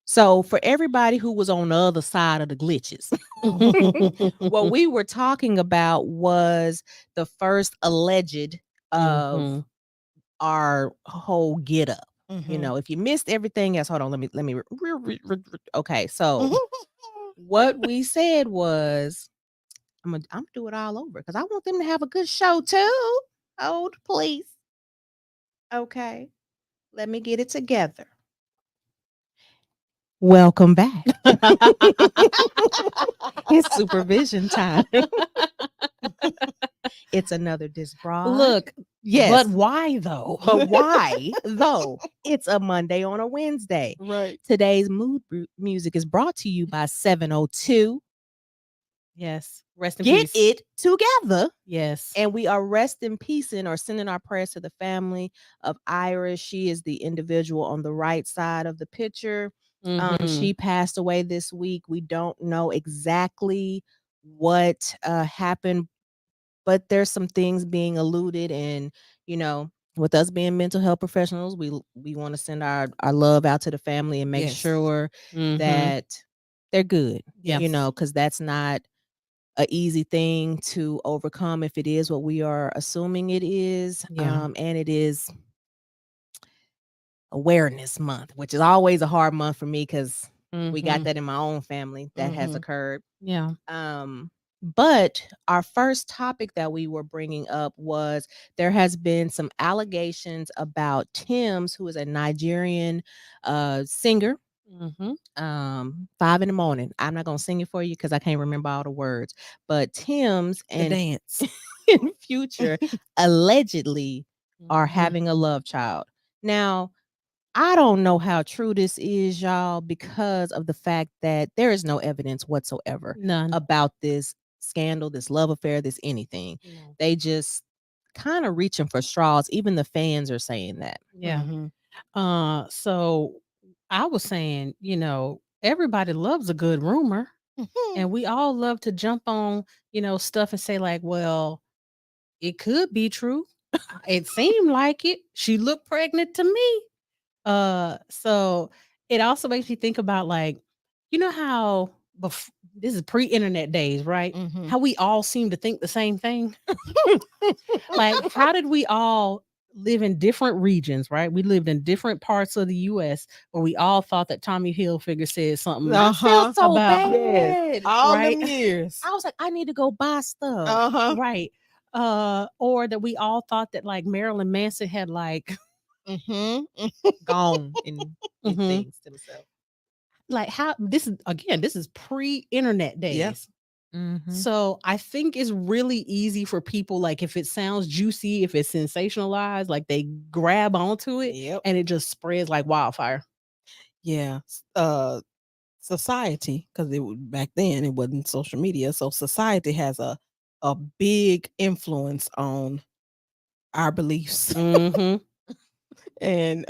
So for everybody who was on the other side of the glitches, what we were talking about was the first alleged of Mm-hmm. our whole get up. You Mhm. know, if you missed everything else, hold on, okay. So what we said was I'm gonna do it all over because I want them to have a good show too. Hold, please. Okay. Let me get it together. Welcome back. It's supervision time. It's another disbroad. Look, but Yes. why though? But why, though? It's a Monday on a Wednesday. Right. Today's music is brought to you by 702. Yes. Rest in Get peace. it together. Yes. And we are rest in peace and or sending our prayers to the family of Iris. She is the individual on the right side of the picture. Mm-hmm. She passed away this week. We don't know exactly what happened, but there's some things being alluded, and you know, with us being mental health professionals, we want to send our love out to the family and make Yes. sure Mm-hmm. that they're good. Yeah. You know, because that's not a easy thing to overcome if it is what we are assuming it is. Yeah. And it is awareness month, which is always a hard month for me because we got Mm-hmm. that in my own family that has Mhm. occurred. Yeah. But our first topic that we were bringing up was there has been some allegations about Tems, who is a Nigerian singer. Mm-hmm. 5 in the morning. I'm not gonna sing it for you because I can't remember all the words. But Tems The and dance. in Future allegedly are Mm-hmm. having a love child. Now, I don't know how true this is, y'all, because of the fact that there is no evidence whatsoever None. about this scandal, this love affair, this anything. No. They just kind of reaching for straws. Even the fans are saying that. Yeah. Mhm. So I was saying, everybody loves a good rumor. Mhm. And we all love to jump on, stuff and say, like, well, it could be true. It seemed like it. She looked pregnant to me. So it also makes me think about, like, how this is pre-internet days, right? Mhm. How we all seem to think the same thing. Like, how did we all live in different regions, right? We lived in different parts of the US where we all thought that Tommy Hilfiger said something I felt Uh-huh. so about, Yes. bad. All right? them years. I was like, I need to go buy stuff. Uh-huh. Right. Or that we all thought that, like, Marilyn Manson had, like, Mhm. Gone and did mhm, things to himself. like, how this is pre-internet Yeah. days. Mm-hmm. So I think it's really easy for people, like, if it sounds juicy, if it's sensationalized, like, they grab onto it Yep. and it just spreads like wildfire. Yeah. Society, because back then it wasn't social media, so society has a big influence on our beliefs. Mhm. And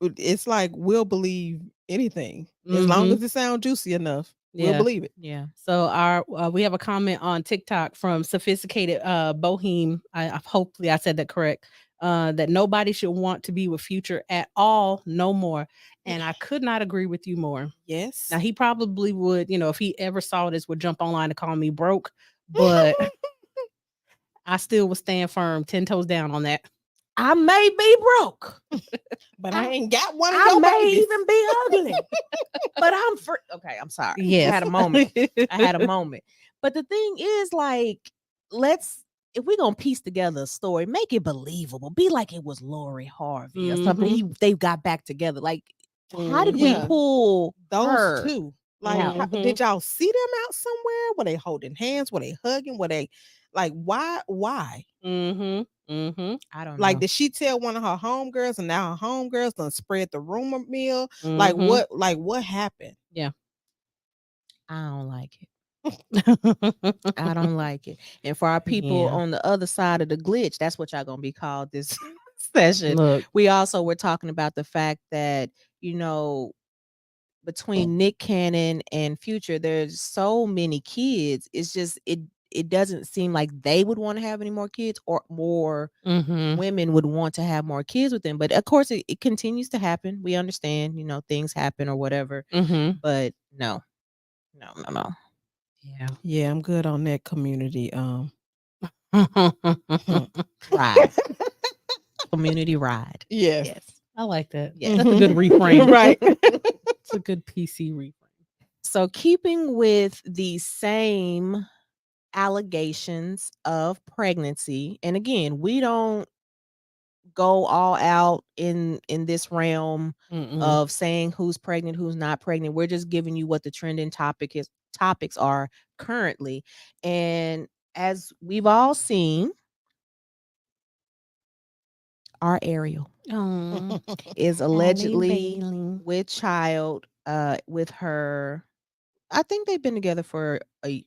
it's like we'll believe anything as long Mhm. as it sounds juicy enough. We'll Yeah. believe it. Yeah. So we have a comment on TikTok from Sophisticated Bohem. Hopefully I said that correct. That nobody should want to be with Future at all, no more. And I could not agree with you more. Yes. Now he probably would, if he ever saw this, would jump online and call me broke, but I still would stand firm, 10 toes down on that. I may be broke. But I I, ain't got one of I your may babies. even be ugly, but I'm free. Okay, I'm sorry. I Yes. had a moment. I had a moment. But the thing is, like, let's if we're gonna piece together a story, make it believable. Be like it was Lori Harvey or something. Mhm. They got back together. Like, how did we Mhm. Yeah. pull Those her two. Like, out? Mhm. did y'all see them out somewhere? Were they holding hands? Were they hugging? Were they like why? Why? Mhm. Mhm. I don't Like, know. did she tell one of her homegirls, and now her homegirls done spread the rumor mill? Like Mhm. what? Like what happened? Yeah. I don't like it. I don't like it. And for our people Yeah. on the other side of the glitch, that's what y'all gonna be called this session. Look. We also were talking about the fact that, you know, between Nick Cannon and Future, there's so many kids. It's just it doesn't seem like they would want to have any more kids, or more Mm-hmm. women would want to have more kids with them. But of course, it continues to happen. We understand, things happen or whatever. Mm-hmm. But no, no, no, no. Yeah. Yeah, I'm good on that community. Ride, community ride. Yes. Yes, I like that. Yeah. That's a good Mhm. reframe. Right. It's a good PC reframe. So, keeping with the same allegations of pregnancy, and again, we don't go all out in this realm Mm-mm. of saying who's pregnant, who's not pregnant. We're just giving you what the trending topics are currently. And as we've all seen, our Ariel Oh, is Halle allegedly Bailey. with child with her. I think they've been together for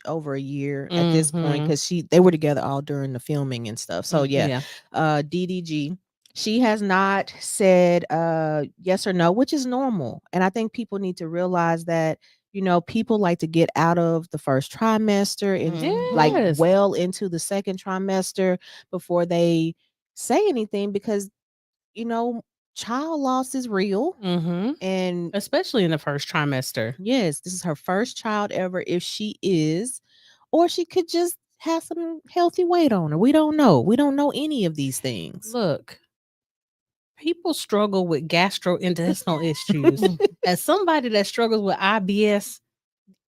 over a year at this point, Mhm. because they were together all during the filming and stuff. So yeah, Yeah. DDG. She has not said yes or no, which is normal. And I think people need to realize that, people like to get out of the first trimester and like Yes. well into the second trimester before they say anything, because, you know, child loss is real. Mm-hmm. And Especially in the first trimester. yes, this is her first child ever, if she is, or she could just have some healthy weight on her. We don't know. We don't know any of these things. Look, people struggle with gastrointestinal issues. As somebody that struggles with IBS,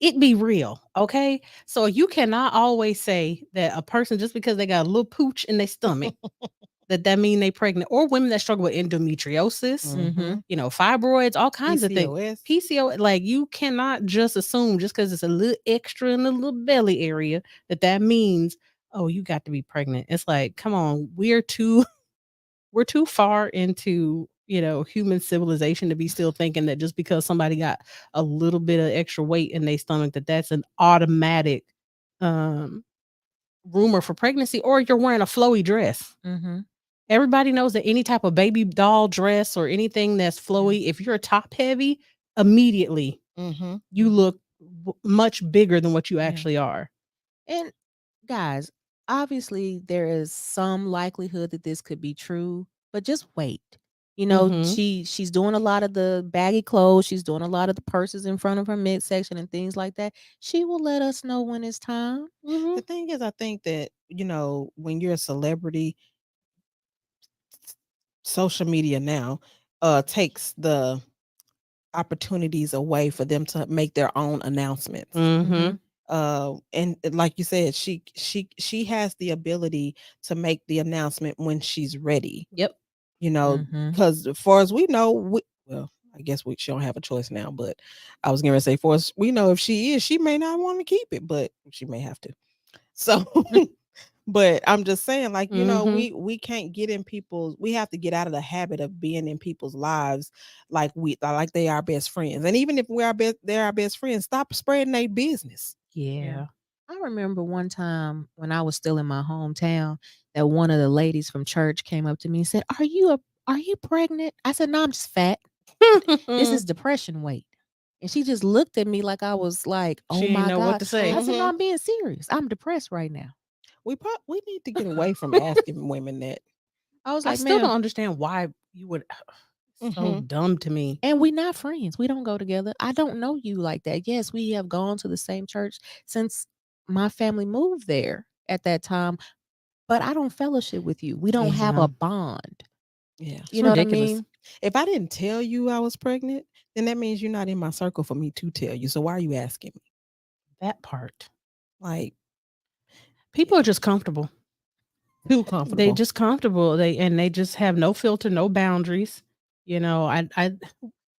it be real, okay? So you cannot always say that a person, just because they got a little pooch in their stomach, that mean they pregnant. Or women that struggle with endometriosis, Mhm. fibroids, all kinds of things. PCOS. PCO, like, you cannot just assume just because it's a little extra in the little belly area that means, oh, you got to be pregnant. It's like, come on, we're too far into, human civilization to be still thinking that just because somebody got a little bit of extra weight in their stomach, that's an automatic um rumor for pregnancy, or you're wearing a flowy dress. Mhm. Everybody knows that any type of baby doll dress or anything that's flowy, if you're top heavy, immediately Mm-hmm. you look much bigger than what you Yeah. actually are. And guys, obviously there is some likelihood that this could be true, but just wait. Mhm. She's doing a lot of the baggy clothes, she's doing a lot of the purses in front of her midsection and things like that. She will let us know when it's time. The thing is, I think that, when you're a celebrity, social media now takes the opportunities away for them to make their own announcements. Mhm. And like you said, she has the ability to make the announcement when she's ready. Yep. Mhm. Because as far as we know, well, I guess she don't have a choice now. But I was gonna say, for us, we know if she may not want to keep it, but she may have to. So, but I'm just saying, like, Mhm. we can't get in people's. We have to get out of the habit of being in people's lives like they are best friends. And even if they're our best friends. Stop spreading their business. Yeah. I remember one time when I was still in my hometown that one of the ladies from church came up to me and said, Are you pregnant?" I said, "No, I'm just fat. This is depression weight." And she just looked at me like I was like, "Oh She ain't my know what God." to say. I said, "No, Mhm. I'm being serious. I'm depressed right now." We need to get away from asking women that. I was I like, still "Man, don't understand why you would. So Mhm. dumb to me. and we not friends. We don't go together. I don't know you like that. Yes, we have gone to the same church since my family moved there at that time, but I don't fellowship with you. We don't have Yeah. a bond." Yeah. It's You know what I ridiculous. mean? If I didn't tell you I was pregnant, then that means you're not in my circle for me to tell you. So why are you asking me? That part. Like, People are just comfortable. too They comfortable. just comfortable. They just have no filter, no boundaries. I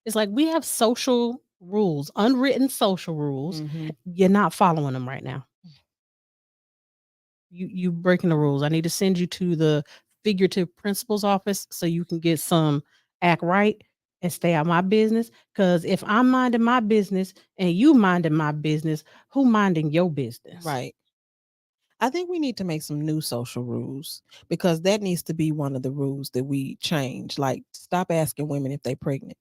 it's like we have social rules, unwritten social rules. Mhm. You're not following them right now. You breaking the rules. I need to send you to the figurative principal's office so you can get some act right and stay out my business. Because if I'm minding my business and you minding my business, who minding your business? Right. I think we need to make some new social rules because that needs to be one of the rules that we change. Like, stop asking women if they pregnant.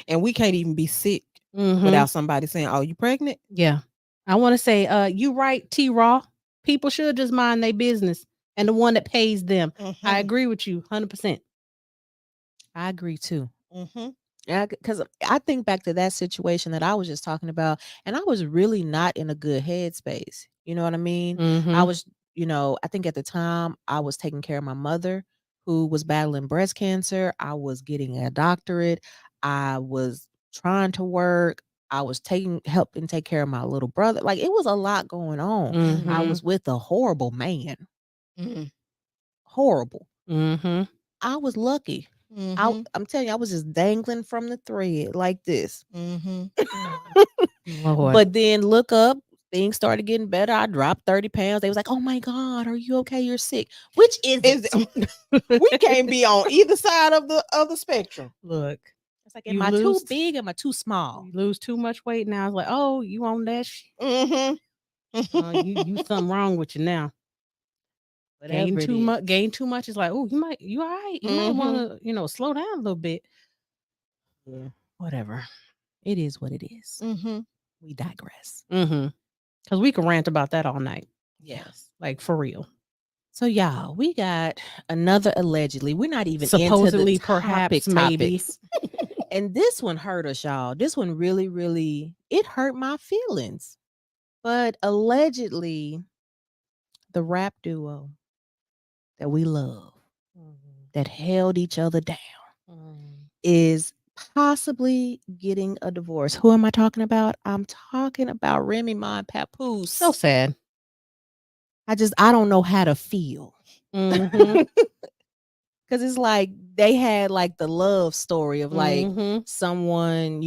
And we can't even be sick Mm-hmm. without somebody saying, "Oh, you pregnant?" Yeah. I want to say, you right, T Raw. People should just mind their business and the one that pays them. I Mhm. agree with you 100%. I agree too. Mhm. Yeah, because I think back to that situation that I was just talking about, and I was really not in a good headspace. You know what I mean? I Mm-hmm. was, I think at the time I was taking care of my mother who was battling breast cancer. I was getting a doctorate. I was trying to work. I was helping take care of my little brother. Like it was a lot going on. I Mm-hmm. was with a horrible man. Mhm. Horrible. Mm-hmm. I was lucky. Mhm. I'm telling you, I was just dangling from the thread like this. Mhm. Lord. But then look up, things started getting better. I dropped 30 pounds. They was like, "Oh my God, are you okay? You're sick." Which is Is we can't be on either side of the spectrum. Look, It's like, you am I too lose- big? Am I too small? you lose too much weight now. It's like, oh, you on that shit. Mhm. You something wrong with you now. Whatever it is. Gain too much is like, oh, you all right. You might want to, slow down a little bit. Yeah, Whatever. it is what it is. Mhm. We digress. Mm-hmm. Because we can rant about that all night. Yes. Like for real. So y'all, we got another allegedly. We're not even Supposedly, into the perhaps, topics. maybe. And this one hurt us, y'all. This one really, really, it hurt my feelings. But allegedly, the rap duo that we love, that held each other down, is possibly getting a divorce. Who am I talking about? I'm talking about Remy Ma and Papoose. So sad. I don't know how to feel. Mm-hmm. Cause it's like they had like the love story of like Mm-hmm. someone,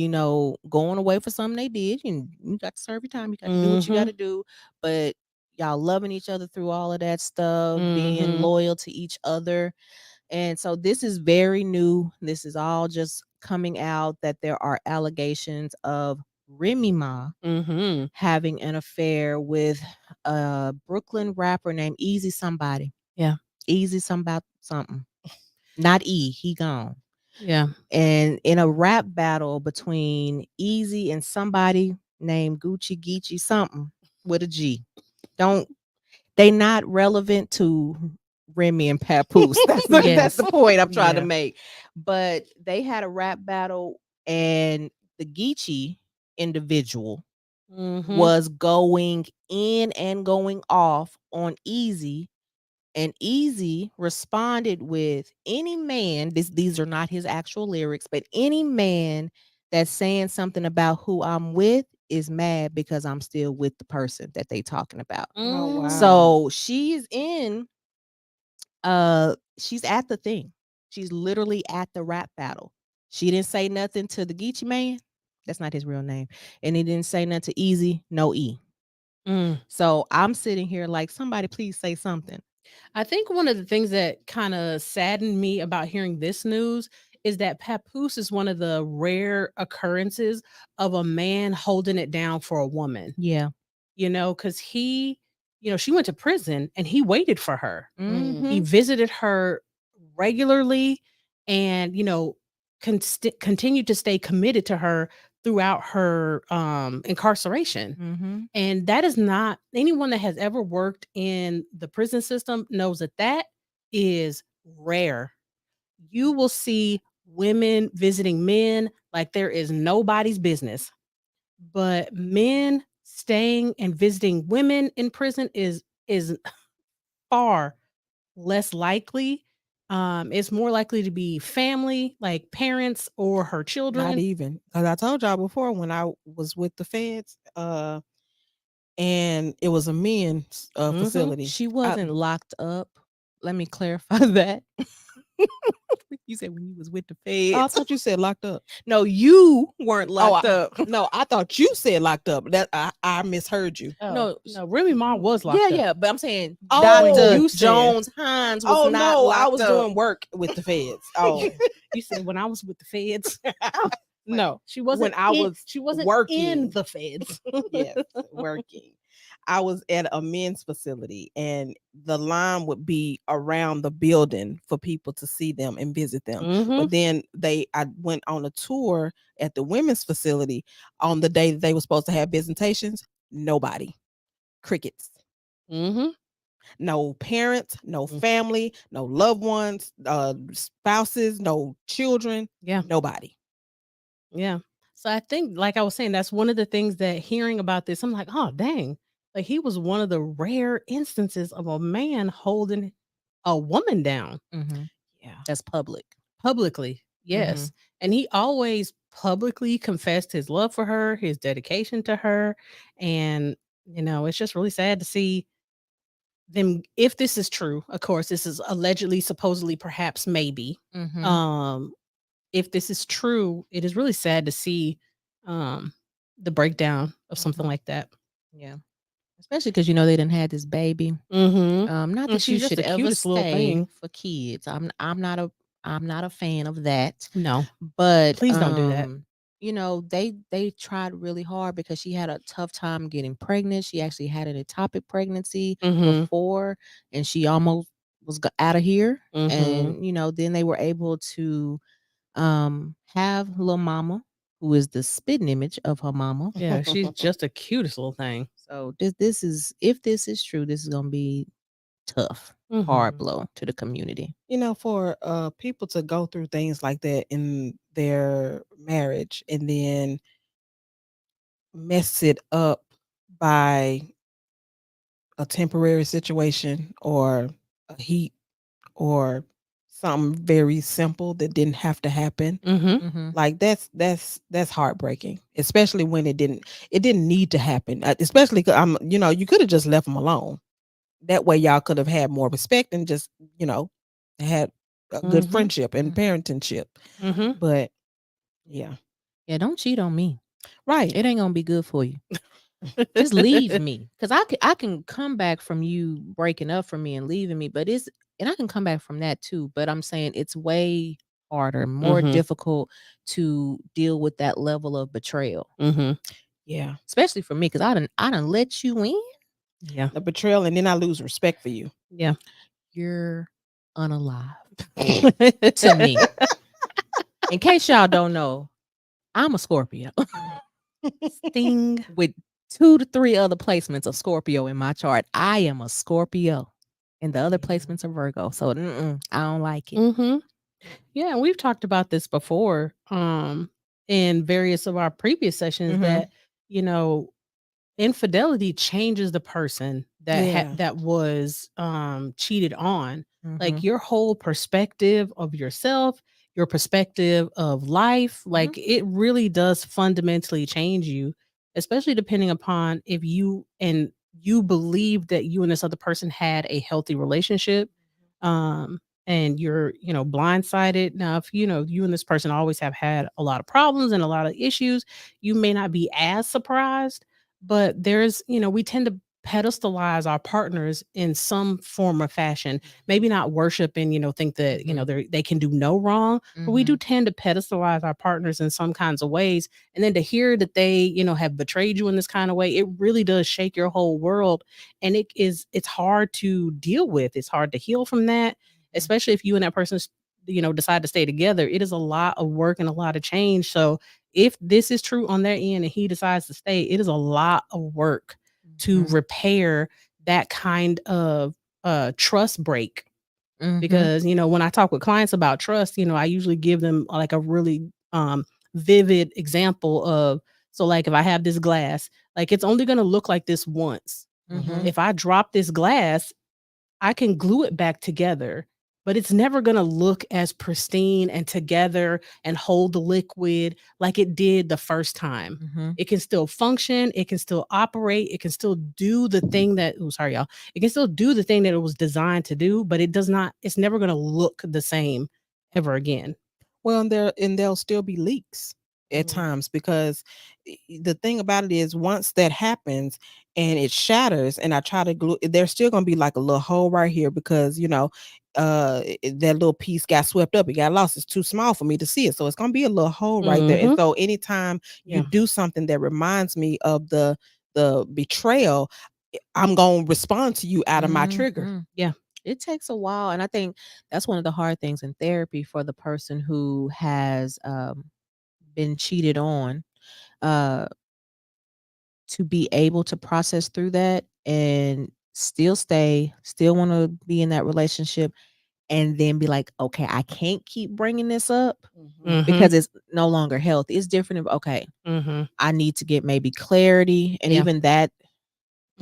going away for something they did. You got to serve your time. You got to do what you got to do. But y'all loving each other through all of that stuff, being loyal to each other. And so this is very new. This is all just coming out that there are allegations of Remy Ma Mm-hmm. having an affair with a Brooklyn rapper named Easy Somebody. Yeah. Easy something. Not E, he gone. Yeah. And in a rap battle between Easy and somebody named Gucci Geechee something with a G. They not relevant to Remy and Papoose. That's Yes. the point I'm trying to Yeah. make. But they had a rap battle and the Geechee individual was going in and going off on Easy. And Easy responded with, any man, these are not his actual lyrics, but any man that's saying something about who I'm with is mad because I'm still with the person that they talking about. Oh, wow. So she's she's at the thing. She's literally at the rap battle. She didn't say nothing to the Geechee man. That's not his real name. And he didn't say nothing to Easy, no E. So I'm sitting here like, somebody please say something. I think one of the things that kind of saddened me about hearing this news is that Papoose is one of the rare occurrences of a man holding it down for a woman. Yeah. Because he, she went to prison and he waited for her. He visited her regularly and, continued to stay committed to her throughout her incarceration. And that is not, anyone that has ever worked in the prison system knows that is rare. You will see women visiting men like there is nobody's business. But men staying and visiting women in prison is far less likely. It's more likely to be family, like parents or her children. Not even, because I told y'all before when I was with the feds, and it was a men's facility. She wasn't locked up. Let me clarify that. You said when you was with the feds. Oh, I thought you said locked up. No, you weren't locked up. No, I thought you said locked up. That I misheard you. No, Remy Ma was locked up. Yeah, but I'm saying Oh, Dr. Jones-Hines was not locked I was up. doing work with the feds. Oh, You said when I was with the feds. No, she wasn't. When I was she wasn't working in the feds. Yes, working. I was at a men's facility and the line would be around the building for people to see them and visit them. But then I went on a tour at the women's facility on the day that they were supposed to have visitations. Nobody. Crickets. Mm-hmm. No parents, no Mm. family, no loved ones, spouses, no children, Yeah. nobody. Yeah. So I think, like I was saying, that's one of the things that hearing about this, I'm like, oh, dang. Like he was one of the rare instances of a man holding a woman down Mm-hmm. Yeah. That's public. publicly. Yes. And he always publicly confessed his love for her, his dedication to her. And, it's just really sad to see them, if this is true. Of course, this is allegedly, supposedly, perhaps, maybe. Mm-hmm. If this is true, it is really sad to see um the breakdown of something Mhm. like that. Yeah. Especially because they didn't had this baby. Mm-hmm. Not And that you she's just should the ever cutest little stay thing. for kids. I'm not a fan of that. No, But please don't do that. they tried really hard because she had a tough time getting pregnant. She actually had an ectopic pregnancy Mm-hmm. before, and she almost was out of here. Mm-hmm. And then they were able to have little mama, who is the spitting image of her mama. Yeah, she's just the cutest little thing. So this is, if this is true, this is gonna be tough, hard Mm-hmm. blow to the community. For people to go through things like that in their marriage and then mess it up by a temporary situation or a heat or something very simple that didn't have to happen. Mm-hmm. Mm-hmm. Like that's heartbreaking, especially when it didn't need to happen. Especially 'cause you could have just left them alone. That way y'all could have had more respect and just, had a good Mm-hmm. friendship and parentingship. Mm-hmm. But yeah. Yeah, don't cheat on me. Right. It ain't gonna be good for you. Just leave me, because I can come back from you breaking up from me and leaving me, and I can come back from that too. But I'm saying it's way harder, more Mhm. difficult to deal with that level of betrayal, Mm-hmm. Yeah. especially for me, because I done let you in. Yeah. The betrayal, and then I lose respect for you. Yeah. You're unalive to me. In case y'all don't know, I'm a Scorpio Sting. with 2 to 3 other placements of Scorpio in my chart. I am a Scorpio, and the other placements are Virgo. So I don't like it. Mm-hmm. Yeah, we've talked about this before in various of our previous sessions that, you know, infidelity changes the person that Yeah. that was cheated on. Like Mhm. your whole perspective of yourself, your perspective of life, like it really does fundamentally change you, especially depending upon if you believe that you and this other person had a healthy relationship. And you're, blindsided. Now, if you and this person always have had a lot of problems and a lot of issues, you may not be as surprised. But we tend to pedestalize our partners in some form or fashion. Maybe not worship and, think that, they can do no wrong, but we do tend to pedestalize our partners in some kinds of ways. And then to hear that they, have betrayed you in this kind of way, it really does shake your whole world. And it's hard to deal with. It's hard to heal from that, especially if you and that person, decide to stay together. It is a lot of work and a lot of change. So if this is true on their end and he decides to stay, it is a lot of work to repair that kind of trust break. Because, when I talk with clients about trust, I usually give them like a really vivid example of, so like if I have this glass, like it's only going to look like this once. If I drop this glass, I can glue it back together, but it's never going to look as pristine and together and hold the liquid like it did the first time. It can still function, it can still operate, it can still do the thing that, oh, sorry, y'all. It can still do the thing that it was designed to do, but it's never going to look the same ever again. Well, and there'll still be leaks at times because the thing about it is once that happens and it shatters and I try to glue, there's still gonna be like a little hole right here because that little piece got swept up, it got lost. It's too small for me to see it, so it's gonna be a little hole right there. And so anytime you do something that reminds me of the betrayal, I'm gonna respond to you out of my trigger. Yeah. It takes a while, and I think that's one of the hard things in therapy for the person who has been cheated on, uh, to be able to process through that and still stay, still want to be in that relationship, and then be like, okay, I can't keep bringing this up because it's no longer healthy. It's different. Okay, I need to get maybe clarity, and even that,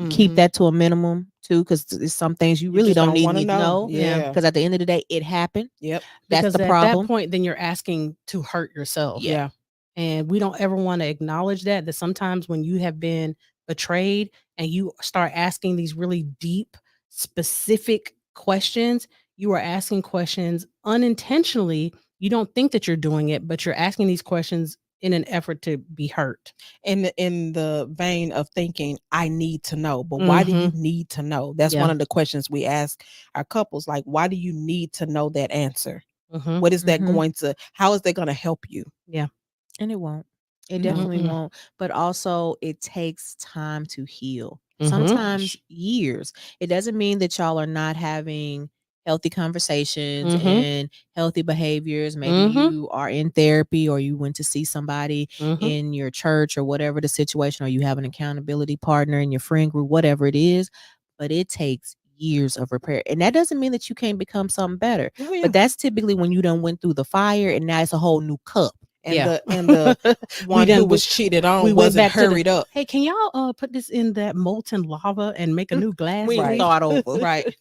keep that to a minimum too, because it's some things you really don't need to know. Yeah. Because at the end of the day, it happened. Yep. That's Because the at problem. that point, then you're asking to hurt yourself. Yeah. And we don't ever want to acknowledge that sometimes when you have been betrayed and you start asking these really deep, specific questions, you are asking questions unintentionally. You don't think that you're doing it, but you're asking these questions in an effort to be hurt. In the vein of thinking, I need to know. But why do you need to know? That's one of the questions we ask our couples. Like, why do you need to know that answer? What is that going to, how is that going to help you? Yeah. And it won't. It definitely won't. But also, it takes time to heal. Sometimes years. It doesn't mean that y'all are not having healthy conversations and healthy behaviors. Maybe you are in therapy, or you went to see somebody in your church, or whatever the situation, or you have an accountability partner in your friend group, whatever it is. But it takes years of repair, and that doesn't mean that you can't become something better. But that's typically when you done went through the fire, and now it's a whole new cup. And the one who was cheated on wasn't hurried up. Hey, can y'all put this in that molten lava and make a new glass? We thought over. Right.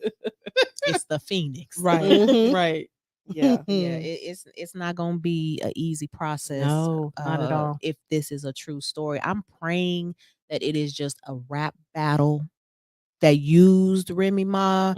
It's the Phoenix. Right. Right. Yeah. Yeah. It's not gonna be an easy process. No, not at all. If this is a true story, I'm praying that it is just a rap battle that used Remy Ma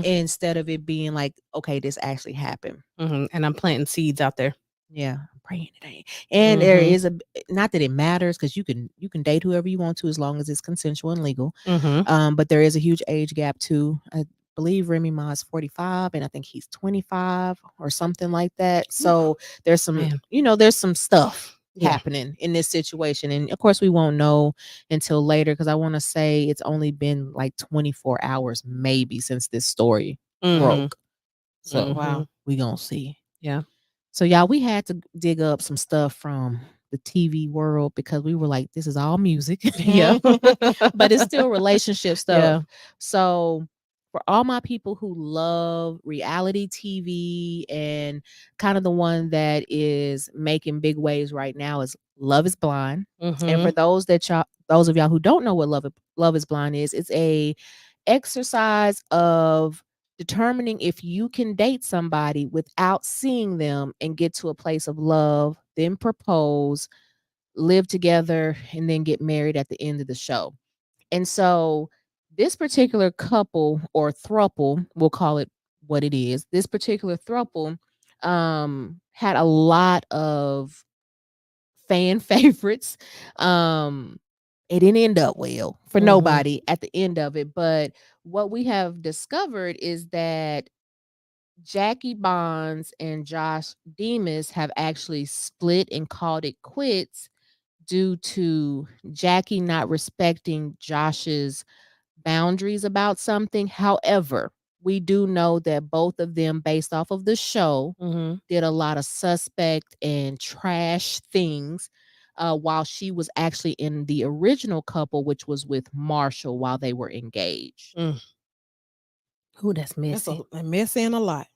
instead of it being like, okay, this actually happened. And I'm planting seeds out there. Yeah, I'm praying it ain't. And there is not that it matters, because you can date whoever you want to as long as it's consensual and legal. But there is a huge age gap too. I believe Remy Ma is 45, and I think he's 25 or something like that. So there's some, there's some stuff happening in this situation, and of course we won't know until later, because I want to say it's only been like 24 hours maybe since this story broke. So we gonna see. Yeah. So y'all, we had to dig up some stuff from the TV world, because we were like, this is all music. But it's still relationship stuff. So for all my people who love reality TV, and kind of the one that is making big waves right now is Love is Blind. And for those of y'all who don't know what Love is Blind is, it's a exercise of determining if you can date somebody without seeing them and get to a place of love, then propose, live together, and then get married at the end of the show. And so this particular couple, or throuple, we'll call it what it is. This particular throuple had a lot of fan favorites. It didn't end up well for nobody at the end of it. But what we have discovered is that Jackie Bonds and Josh Demas have actually split and called it quits due to Jackie not respecting Josh's boundaries about something. However, we do know that both of them, based off of the show, did a lot of suspect and trash things, while she was actually in the original couple, which was with Marshall, while they were engaged. Ooh, that's messy. That's messy and a lot.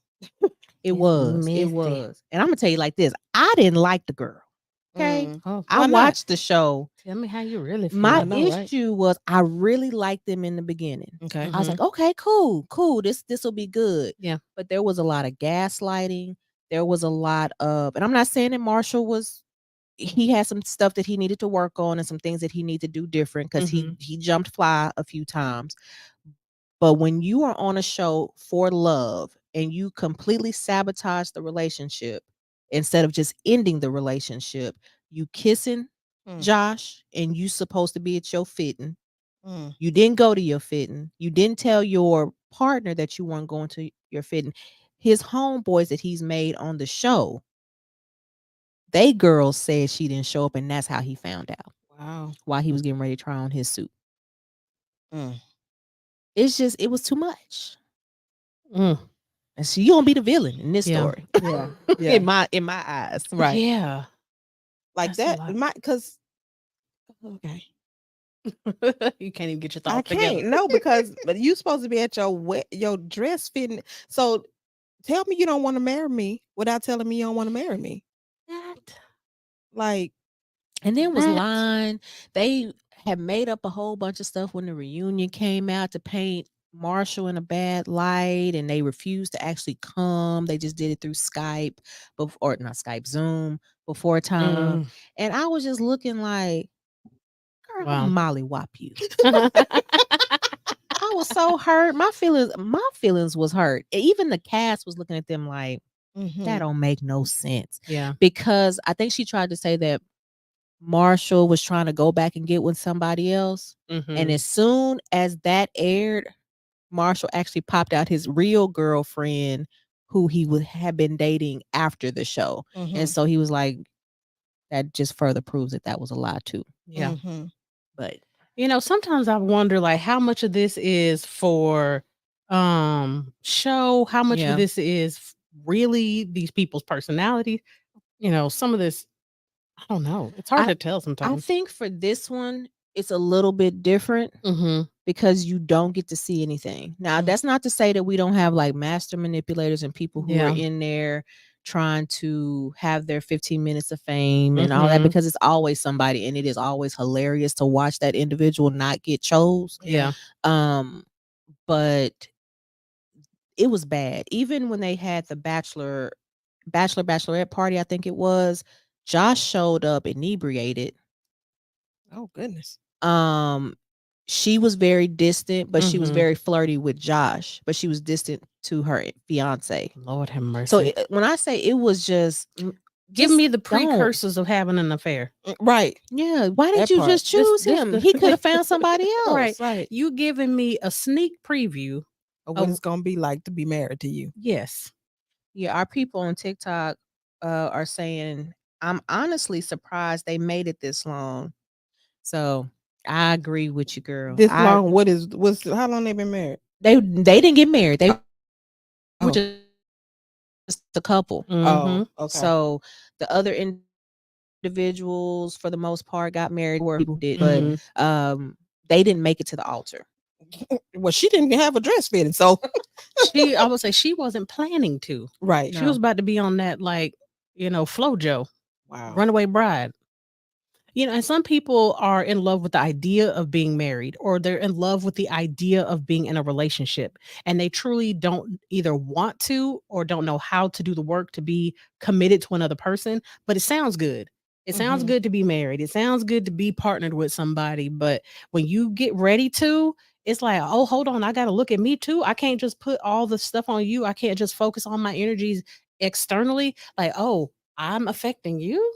It was. And I'm gonna tell you like this: I didn't like the girl. Okay, I watched the show. Tell me how you really feel. My issue was I really liked them in the beginning. Okay, I was like, okay, cool. This will be good. Yeah, but there was a lot of gaslighting. There was a lot of, and I'm not saying that Marshall was. He had some stuff that he needed to work on, and some things that he needed to do different, because he jumped fly a few times. But when you are on a show for love and you completely sabotage the relationship, instead of just ending the relationship, you kissing Josh, and you supposed to be at your fitting. You didn't go to your fitting. You didn't tell your partner that you weren't going to your fitting. His homeboys that he's made on the show, they girls said she didn't show up, and that's how he found out. Wow. While he was getting ready to try on his suit. It's just, it was too much. And so you gonna be the villain in this story. Yeah. in my eyes. Right. Yeah. Like that's that. Because okay. You can't even get your I thoughts can't. together. No, because but you supposed to be at your dress fitting. So tell me you don't want to marry me without telling me you don't want to marry me. That Like, And then was That- lying. They had made up a whole bunch of stuff when the reunion came out to paint Marshall in a bad light, and they refused to actually come. They just did it through Skype, or not Skype, Zoom before time. And I was just looking like, girl, Wow. Molly whop you. I was so hurt. My feelings was hurt. Even the cast was looking at them like, that don't make no sense. Yeah. Because I think she tried to say that Marshall was trying to go back and get with somebody else. And as soon as that aired, Marshall actually popped out his real girlfriend who he had been dating after the show. And so he was like, that just further proves that was a lie too. Yeah. But sometimes I wonder like how much of this is for show, how much Yeah. of this is really these people's personality. Some of this, I don't know. It's hard to tell I sometimes. think for this one, it's a little bit different because you don't get to see anything. Now, that's not to say that we don't have like master manipulators and people who are in there trying to have their 15 minutes of fame and all that, because it's always somebody, and it is always hilarious to watch that individual not get chose. Yeah. But it was bad. Even when they had the bachelorette party, I think it was, Josh showed up inebriated. Oh goodness. She was very distant, but she was very flirty with Josh, but she was distant to her fiance. Lord have mercy. So when I say it was just give me the don't. precursors of having an affair. Right. Yeah. Why didn't That you part. just choose him? He could have found somebody else. Right. You giving me a sneak preview Of what it's gonna be like to be married to you. Yes. Yeah, our people on TikTok are saying, I'm honestly surprised they made it this long. So I agree with you, girl. This long? What's how long they been married? They didn't get married. They were just a couple. Oh, okay. So the other individuals, for the most part, got married. Or people did, but they didn't make it to the altar. Well, she didn't have a dress fitting, so I would say she wasn't planning to. Right. She was about to be on that FloJo. Wow. Runaway Bride. And some people are in love with the idea of being married, or they're in love with the idea of being in a relationship, and they truly don't either want to or don't know how to do the work to be committed to another person. But it sounds good. It sounds good to be married. It sounds good to be partnered with somebody. But when you get ready to, it's like, oh, hold on, I got to look at me too. I can't just put all the stuff on you. I can't just focus on my energies externally. Like, oh, I'm affecting you.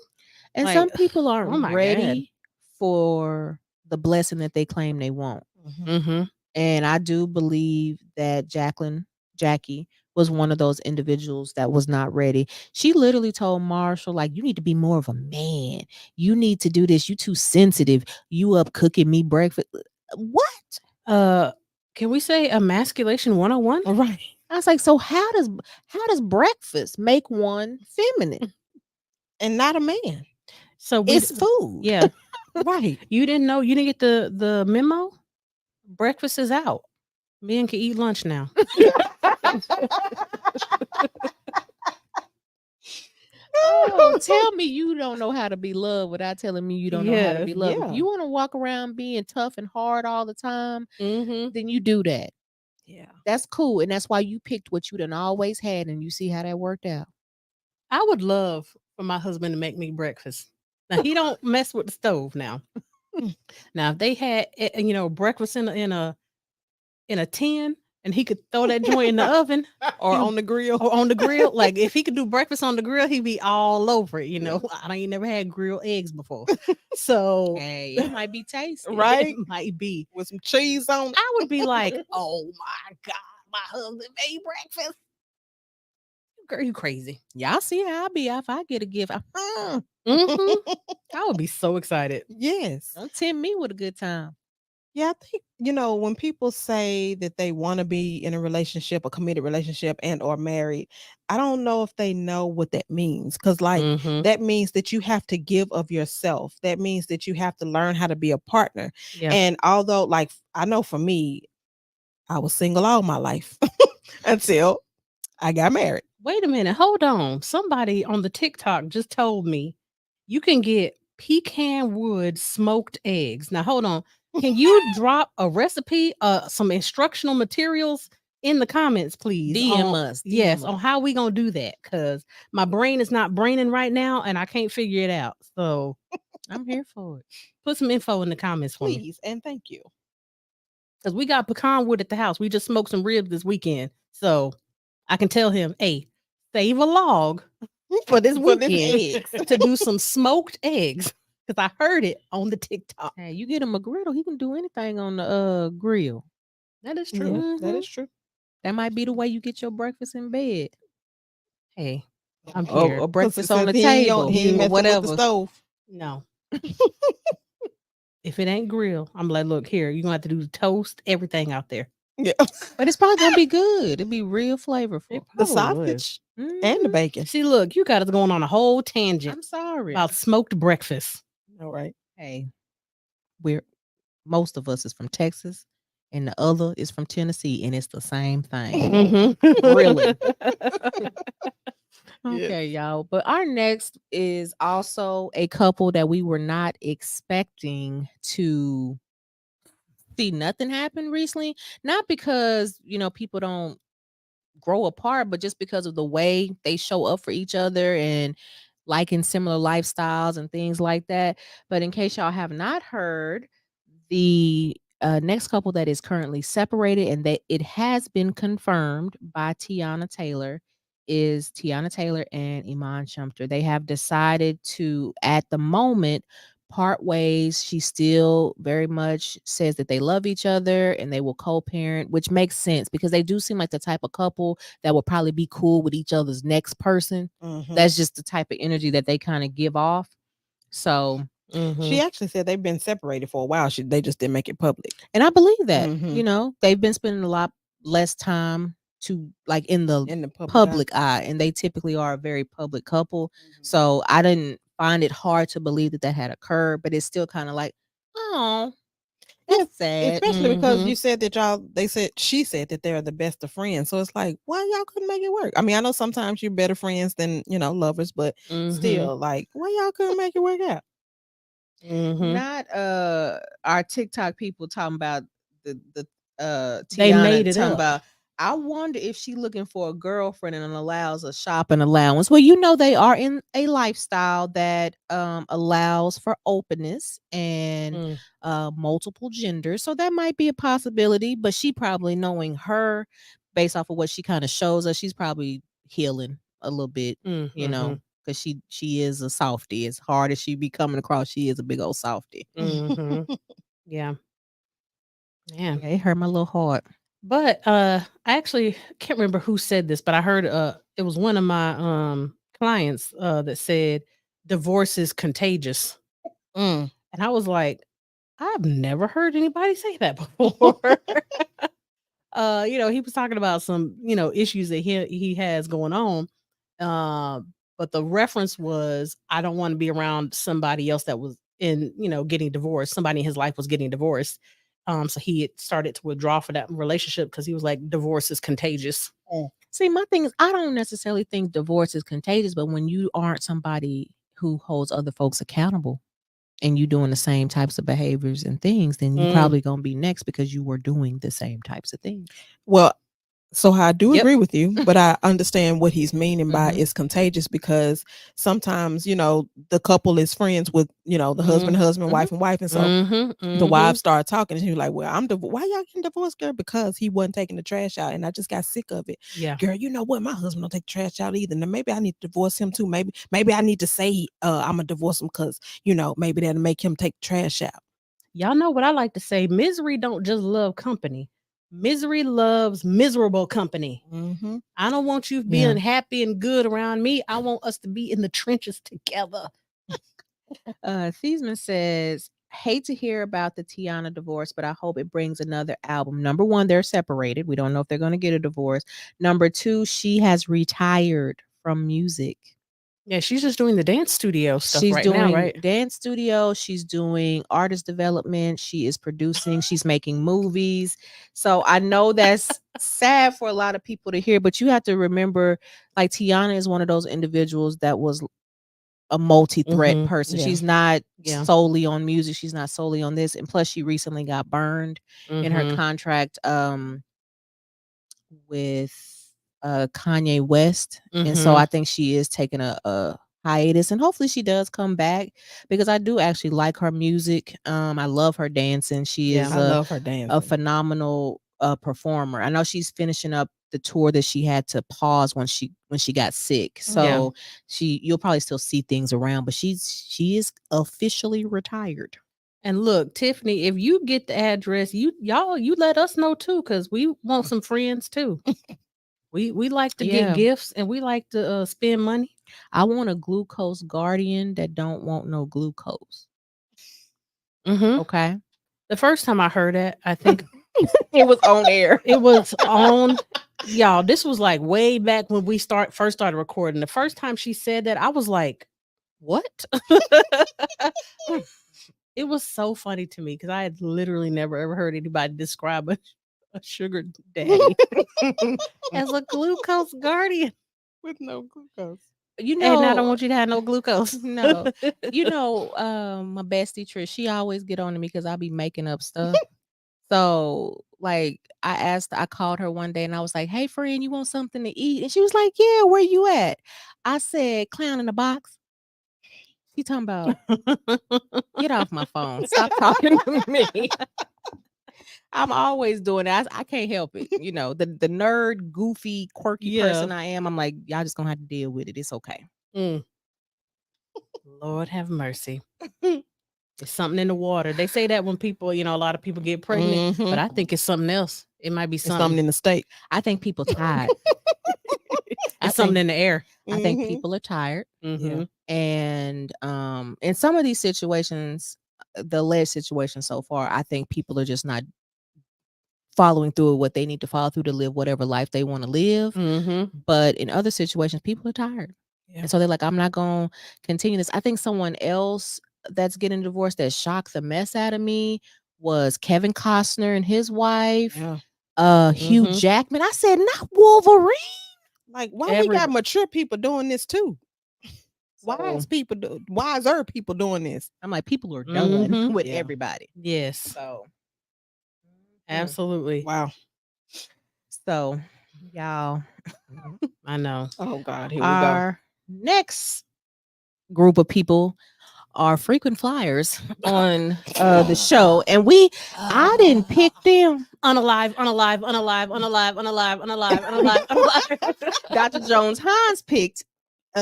And some people aren't ready for the blessing that they claim they want. And I do believe that Jackie was one of those individuals that was not ready. She literally told Marshall, like, you need to be more of a man. You need to do this. You too sensitive. You up cooking me breakfast. What? Can we say emasculation 101? Right. I was like, so how does breakfast make one feminine and not a man? So it's food. Yeah. Right. You didn't know, you didn't get the memo? Breakfast is out. Men can eat lunch now. Oh, tell me you don't know how to be loved without telling me you don't know how to be loved. Yeah. If you want to walk around being tough and hard all the time, then you do that. Yeah. That's cool. And that's why you picked what you done always had, and you see how that worked out. I would love for my husband to make me breakfast. Now, he don't mess with the stove now. Now, if they had, breakfast in a tin, and he could throw that joint in the oven or on the grill. Like if he could do breakfast on the grill, he'd be all over it. I ain't never had grilled eggs before. So hey, it might be tasty. Right? It might be. With some cheese on it. I would be like, oh my God, my husband made breakfast. Girl, you crazy. Y'all see how I be if I get a gift. I would be so excited. Yes. Don't tempt me with a good time. Yeah, I think, when people say that they want to be in a relationship, a committed relationship and or married, I don't know if they know what that means. Cause like Mhm. that means that you have to give of yourself. That means that you have to learn how to be a partner. Yeah. And although like I know for me, I was single all my life until I got married. Wait a minute. Hold on. Somebody on the TikTok just told me you can get pecan wood smoked eggs. Now hold on. Can you drop a recipe, some instructional materials in the comments, please? DM on, us. yes, DM on us. how we gonna do that? Because my brain is not braining right now, and I can't figure it out. So I'm here for it. put some info in the comments for me. Please and thank you. Because we got pecan wood at the house. We just smoked some ribs this weekend, so I can tell him, "Hey, save a log for this For this weekend eggs. to do some smoked eggs." Because I heard it on the TikTok. Hey, you get him a griddle, he can do anything on the grill. That is Yeah, true. that is true. That might be the way you get your breakfast in bed. Hey, I'm Or, here. or Because it breakfast on says the he ain't, table. he ain't or messing with the whatever. stove. No. If it ain't grill, I'm like, look here. You're gonna have to do the toast, everything out there. Yeah. But it's probably gonna be good. It'll be real flavorful. It The probably would. sausage and the Mhm. bacon. See, look, you got us going on a whole tangent I'm sorry. about smoked breakfast. All right. Hey, most of us is from Texas, and the other is from Tennessee, and it's the same thing. Really. Yes. Okay, y'all. But our next is also a couple that we were not expecting to see nothing happen recently. Not because, people don't grow apart, but just because of the way they show up for each other and liking similar lifestyles and things like that. But in case y'all have not heard, the next couple that is currently separated and that it has been confirmed by Teyana Taylor is Teyana Taylor and Iman Shumpert. They have decided to, at the moment, part ways. She still very much says that they love each other and they will co-parent, which makes sense because they do seem like the type of couple that will probably be cool with each other's next person. Mhm. That's just the type of energy that they kind of give off. So, She actually said they've been separated for a while. They just didn't make it public. and I believe that, Mhm. they've been spending a lot less time to like in the In the public eye, and they typically are a very public couple. Mhm. So I didn't find it hard to believe that that had occurred, but it's still kind of like, oh, Yes, that's sad. especially because you said that she said that they're the best of friends. So it's like, why y'all couldn't make it work? I mean, I know sometimes you're better friends than, lovers, but still, like, why y'all couldn't make it work out? Not our TikTok people talking about the They made Teyana it talking up. about, I wonder if she looking for a girlfriend and allows a shopping allowance. Well, they are in a lifestyle that allows for openness and multiple genders. So that might be a possibility, but she probably, knowing her based off of what she kind of shows us, she's probably healing a little bit, because she is a softie. As hard as she be coming across, she is a big old softie. Yeah. Yeah, it hurt my little heart. But I actually can't remember who said this, but I heard it was one of my clients that said divorce is contagious. And I was like, I've never heard anybody say that before. He was talking about some, issues that he has going on. But the reference was, I don't want to be around somebody else that was in, getting divorced. Somebody in his life was getting divorced. So he had started to withdraw for that relationship because he was like, divorce is contagious. See, my thing is, I don't necessarily think divorce is contagious, but when you aren't somebody who holds other folks accountable and you doing the same types of behaviors and things, then you probably gonna be next because you were doing the same types of things. Well, so I do Yep. agree with you, but I understand what he's meaning by Mhm. it's contagious because sometimes, the couple is friends with, the husband, wife, and wife. And so the wives start talking and she's like, well, why y'all getting divorced, girl? Because he wasn't taking the trash out and I just got sick of it. Yeah. Girl, you know what? My husband don't take the trash out either. Now maybe I need to divorce him too. Maybe I need to say I'm gonna divorce him because, maybe that'll make him take the trash out. Y'all know what I like to say. Misery don't just love company. Misery loves miserable company. I don't want you being happy and good around me. I want us to be in the trenches together. Thiesman says, hate to hear about the Teyana divorce, but I hope it brings another album. Number one, they're separated. We don't know if they're going to get a divorce. Number two, she has retired from music. Yeah, she's just doing the dance studio stuff She's right doing now, right? dance studio. She's doing artist development. She is producing. She's making movies. So I know that's sad for a lot of people to hear, but you have to remember, like Teyana is one of those individuals that was a multi-threat person. Yeah. She's not Yeah. solely on music. She's not solely on this. And plus, she recently got burned in her contract with Kanye West. And so I think she is taking a hiatus, and hopefully she does come back, because I do actually like her music. I love her dancing. She is I love her dancing. a phenomenal performer. I know she's finishing up the tour that she had to pause when she got sick. So you'll probably still see things around, but she is officially retired. And look, Tiffany, if you get the address, you let us know too, because we want some friends too. we like to get gifts, and we like to spend money. I want a glucose guardian that don't want no glucose. Okay. The first time I heard that, I think it was on air. It was on. Y'all, this was like way back when we first started recording. The first time she said that, I was like, what? It was so funny to me because I had literally never ever heard anybody describe a sugar daddy as a glucose guardian with no glucose. You know, and I don't want you to have no glucose. No. You know, my bestie Trish, she always get on to me because I be making up stuff. So, like, I called her one day and I was like, hey, friend, you want something to eat? And she was like, yeah, where you at? I said, clown in the box. She talking about, get off my phone. Stop talking to me. I'm always doing that. I can't help it. You know, the nerd, goofy, quirky person I am. I'm like, y'all just gonna have to deal with it. It's okay. Lord have mercy. It's something in the water. They say that when people, a lot of people get pregnant, but I think it's something else. It might be something in the state. I think people tired. It's something in the air. I think people are tired. Yeah. And in some of these situations, the alleged situation so far, I think people are just not following through with what they need to follow through to live whatever life they want to live. But in other situations, people are tired. And so they're like, I'm not going to continue this. I think someone else that's getting divorced that shocked the mess out of me was Kevin Costner and his wife, Hugh Jackman. I said, not Wolverine. Like, why we got mature people doing this too? Wise people doing this? I'm like, people are done with everybody. Yes. So, absolutely. Wow. So, y'all, I know. Oh God, here our next group of people are frequent flyers on the show, and I didn't pick them. Unalive. Dr. Jones-Hines picked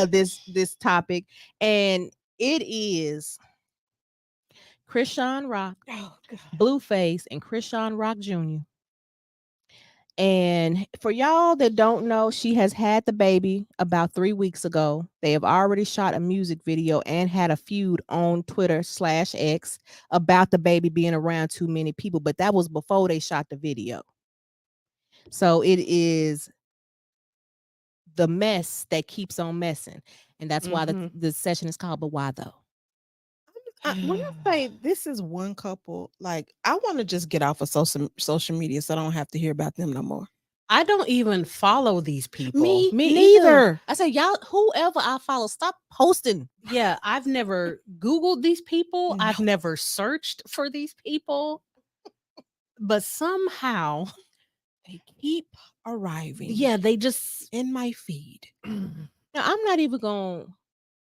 this topic, and it is Krishan Rock, Blueface, and Krishan Rock Jr. And for y'all that don't know, she has had the baby about 3 weeks ago. They have already shot a music video and had a feud on Twitter/X about the baby being around too many people. But that was before they shot the video. So it is the mess that keeps on messing. And that's why the session is called But Why Though? When I say this is one couple, like, I want to just get off of social media so I don't have to hear about them no more. I don't even follow these people. Me neither. I said, y'all, whoever I follow, stop posting. Yeah, I've never Googled these people. No. I've never searched for these people. But somehow they keep arriving. Yeah, they just in my feed. Now, I'm not even going to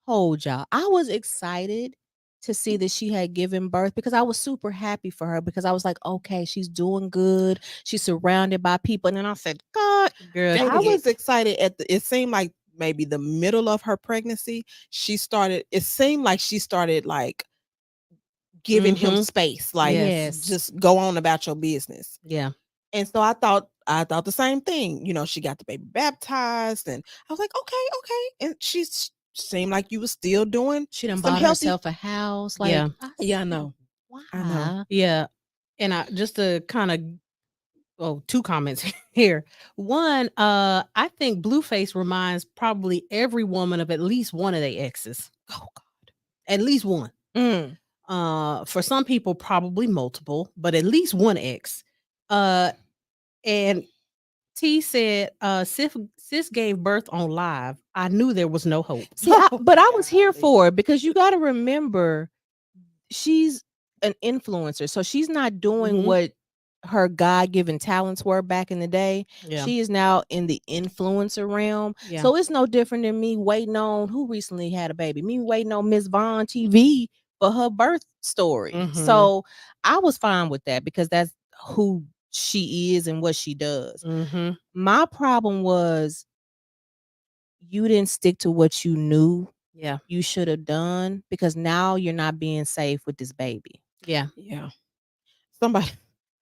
hold y'all. I was excited to see that she had given birth because I was super happy for her, because I was like, okay, she's doing good. She's surrounded by people. And then I said, God, girl. I was excited it seemed like maybe the middle of her pregnancy, it seemed like she started like giving him space. Like, just go on about your business. Yeah. And so I thought the same thing. She got the baby baptized, and I was like, okay. And seemed like you was still doing. She done bought herself a house. Like, yeah, I know. Why I know. Yeah. And I just to kind of two comments here. One, I think Blueface reminds probably every woman of at least one of their exes. Oh God. At least one. For some people, probably multiple, but at least one ex. And T said, sis gave birth on live. I knew there was no hope. See, but I was here for it because you got to remember she's an influencer. So she's not doing what her God-given talents were back in the day. Yeah. She is now in the influencer realm. Yeah. So it's no different than me waiting on who recently had a baby. Me waiting on Miss Vaughn TV for her birth story. So I was fine with that because that's who she is and what she does. My problem was you didn't stick to what you knew you should have done because now you're not being safe with this baby. Yeah.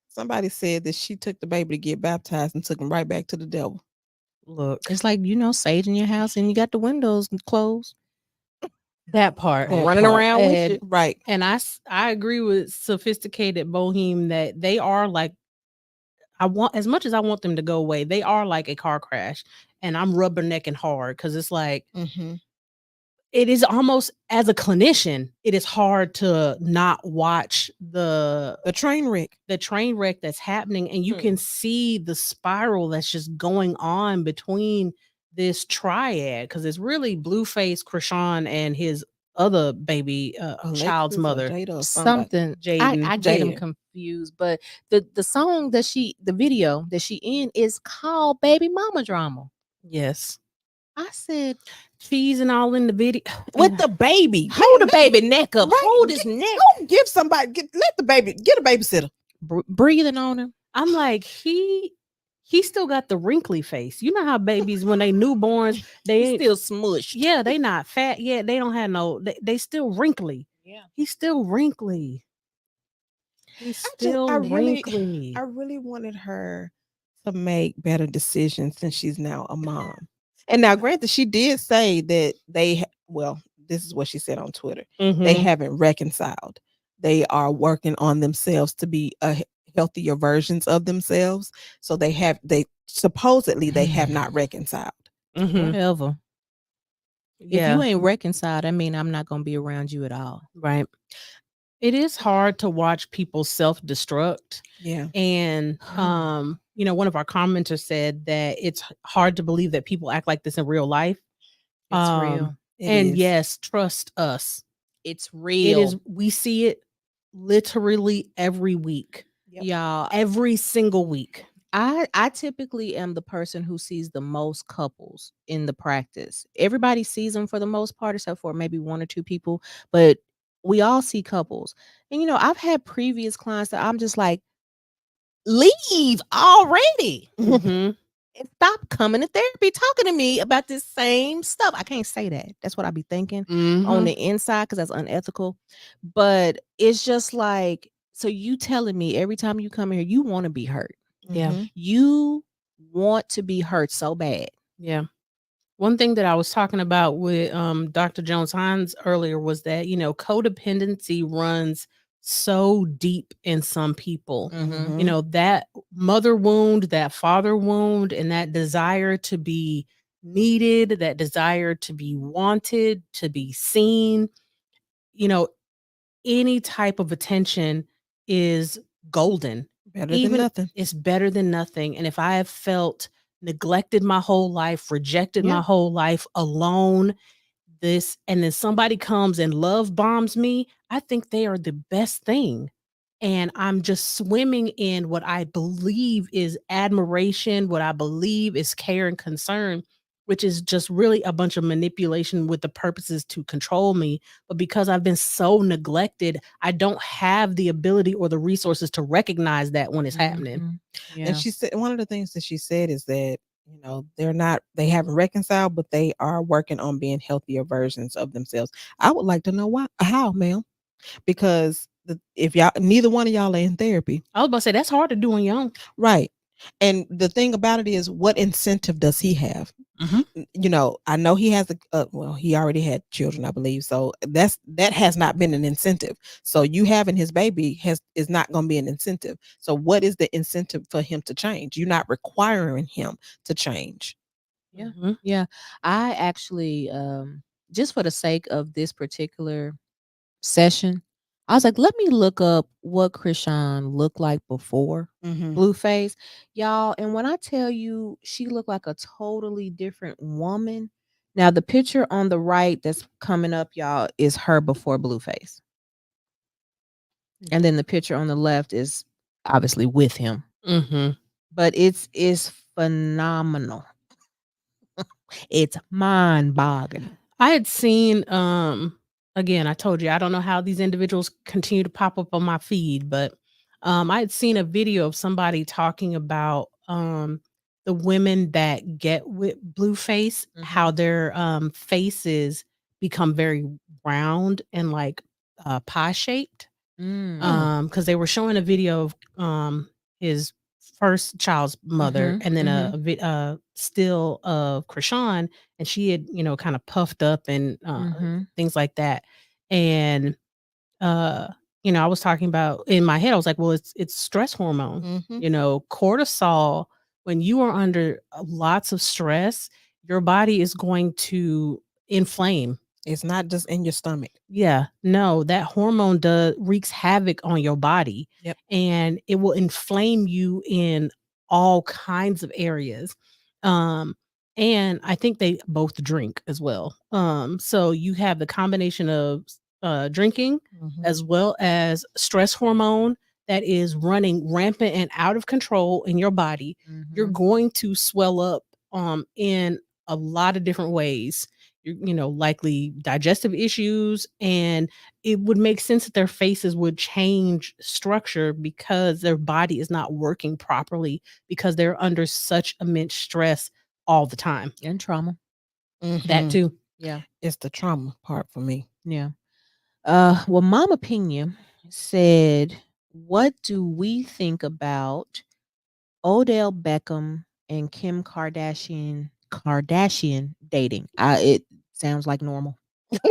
Somebody said that she took the baby to get baptized and took him right back to the devil. Look, it's like, sage in your house and you got the windows closed. That part. Running around with you. Right. And I agree with Sophisticated Boheme that they are like, as much as I want them to go away, they are like a car crash. And I'm rubbernecking hard because it's like, it is almost, as a clinician, it is hard to not watch the train wreck that's happening. And you can see the spiral that's just going on between this triad, because it's really Blueface, Krishan, and his other baby child's mother. Something. I get them confused, but the song that the video that she in is called Baby Mama Drama. Yes. I said cheese and all in the video with the baby. Hold the baby neck up. Right. Hold his neck. Don't give somebody. Get a babysitter. Breathing on him. I'm like, he still got the wrinkly face. You know how babies when they newborns they still smushed. Yeah, they not fat yet. They don't have no. They still wrinkly. Yeah, he's still wrinkly. He's still wrinkly. I really wanted her to make better decisions since she's now a mom. And now, granted, she did say that this is what she said on Twitter. They haven't reconciled. They are working on themselves to be healthier versions of themselves. So they supposedly have not reconciled. Whatever. Yeah. If you ain't reconciled, I mean, I'm not going to be around you at all. Right. It is hard to watch people self-destruct. Yeah. And, one of our commenters said that it's hard to believe that people act like this in real life. It's real. Yes, trust us. It's real. It is. We see it literally every week. Y'all, every single week. I typically am the person who sees the most couples in the practice. Everybody sees them for the most part, except for maybe one or two people, but we all see couples. And I've had previous clients that I'm just like, leave already. And stop coming to therapy talking to me about this same stuff. I can't say that. That's what I be thinking on the inside because that's unethical. But it's just like, so you telling me every time you come here, you want to be hurt. Yeah. You want to be hurt so bad. Yeah. One thing that I was talking about with Dr. Jones-Hines earlier was that, codependency runs so deep in some people. That mother wound, that father wound, and that desire to be needed, that desire to be wanted, to be seen, any type of attention is golden. Than nothing. It's better than nothing. And if I have felt neglected my whole life, rejected my whole life, alone, and then somebody comes and love bombs me, I think they are the best thing. And I'm just swimming in what I believe is admiration, what I believe is care and concern, which is just really a bunch of manipulation with the purposes to control me. But because I've been so neglected, I don't have the ability or the resources to recognize that when it's happening. Yeah. And she said, one of the things that she said is that, they haven't reconciled, but they are working on being healthier versions of themselves. I would like to know how, ma'am, because if neither one of y'all are in therapy. I was about to say, that's hard to do on your own. Right. And the thing about it is, what incentive does he have? You know, I know he has well, he already had children, I believe. So that has not been an incentive. So you having his baby is not going to be an incentive. So what is the incentive for him to change? You're not requiring him to change. Yeah. Yeah. I actually, just for the sake of this particular session, I was like, let me look up what Krishan looked like before Blueface. Y'all, and when I tell you she looked like a totally different woman. Now, the picture on the right that's coming up, y'all, is her before Blueface. And then the picture on the left is obviously with him. But it's phenomenal. It's mind-boggling. I had seen again, I told you I don't know how these individuals continue to pop up on my feed, but I had seen a video of somebody talking about the women that get with Blueface, how their faces become very round and like pie shaped. Because they were showing a video of his first child's mother, and then a still of Krishan, and she had, you know, kind of puffed up and things like that. And you know, I was talking about in my head, I was like, well, it's stress hormone. You know, cortisol, when you are under lots of stress, your body is going to inflame. It's not just in your stomach. Yeah, no, that hormone wreaks havoc on your body. Yep. And it will inflame you in all kinds of areas. And I think they both drink as well. So you have the combination of drinking as well as stress hormone that is running rampant and out of control in your body. You're going to swell up in a lot of different ways. You know, likely digestive issues, and it would make sense that their faces would change structure because their body is not working properly because they're under such immense stress all the time. And trauma. That too. Yeah. It's the trauma part for me. Yeah. Well, Mama Pena said, what do we think about Odell Beckham and Kim Kardashian dating? It sounds like normal.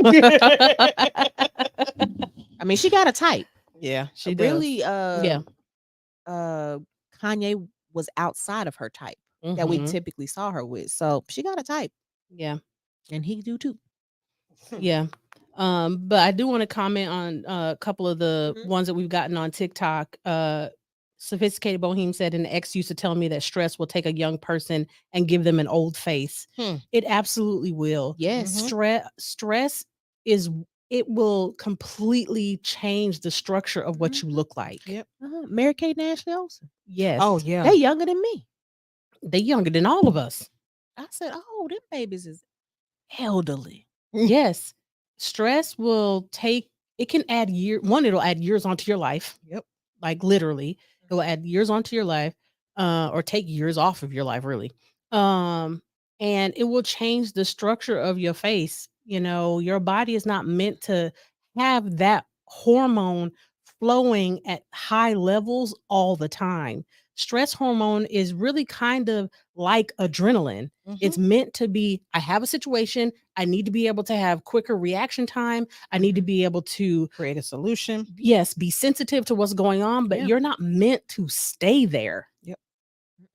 I mean, she got a type. Yeah, she really does. Kanye was outside of her type that we typically saw her with. So she got a type. Yeah. And he do too. Yeah. But I do want to comment on a couple of the ones that we've gotten on TikTok. Sophisticated Bohem said, an ex used to tell me that stress will take a young person and give them an old face. It absolutely will. Yes. Stress it will completely change the structure of what you look like. Yep. Mary-Kate and Ashley Olsen. Yes. Oh, yeah. They younger than me. They younger than all of us. I said, oh, them babies is elderly. Yes. Stress will it can add it'll add years onto your life. Yep. Like literally, it will add years onto your life, or take years off of your life, really. And it will change the structure of your face. You know, your body is not meant to have that hormone flowing at high levels all the time. Stress hormone is really kind of like adrenaline. It's meant to be, I have a situation, I need to be able to have quicker reaction time. I need to be able to create a solution. Yes, be sensitive to what's going on, but you're not meant to stay there. Yep.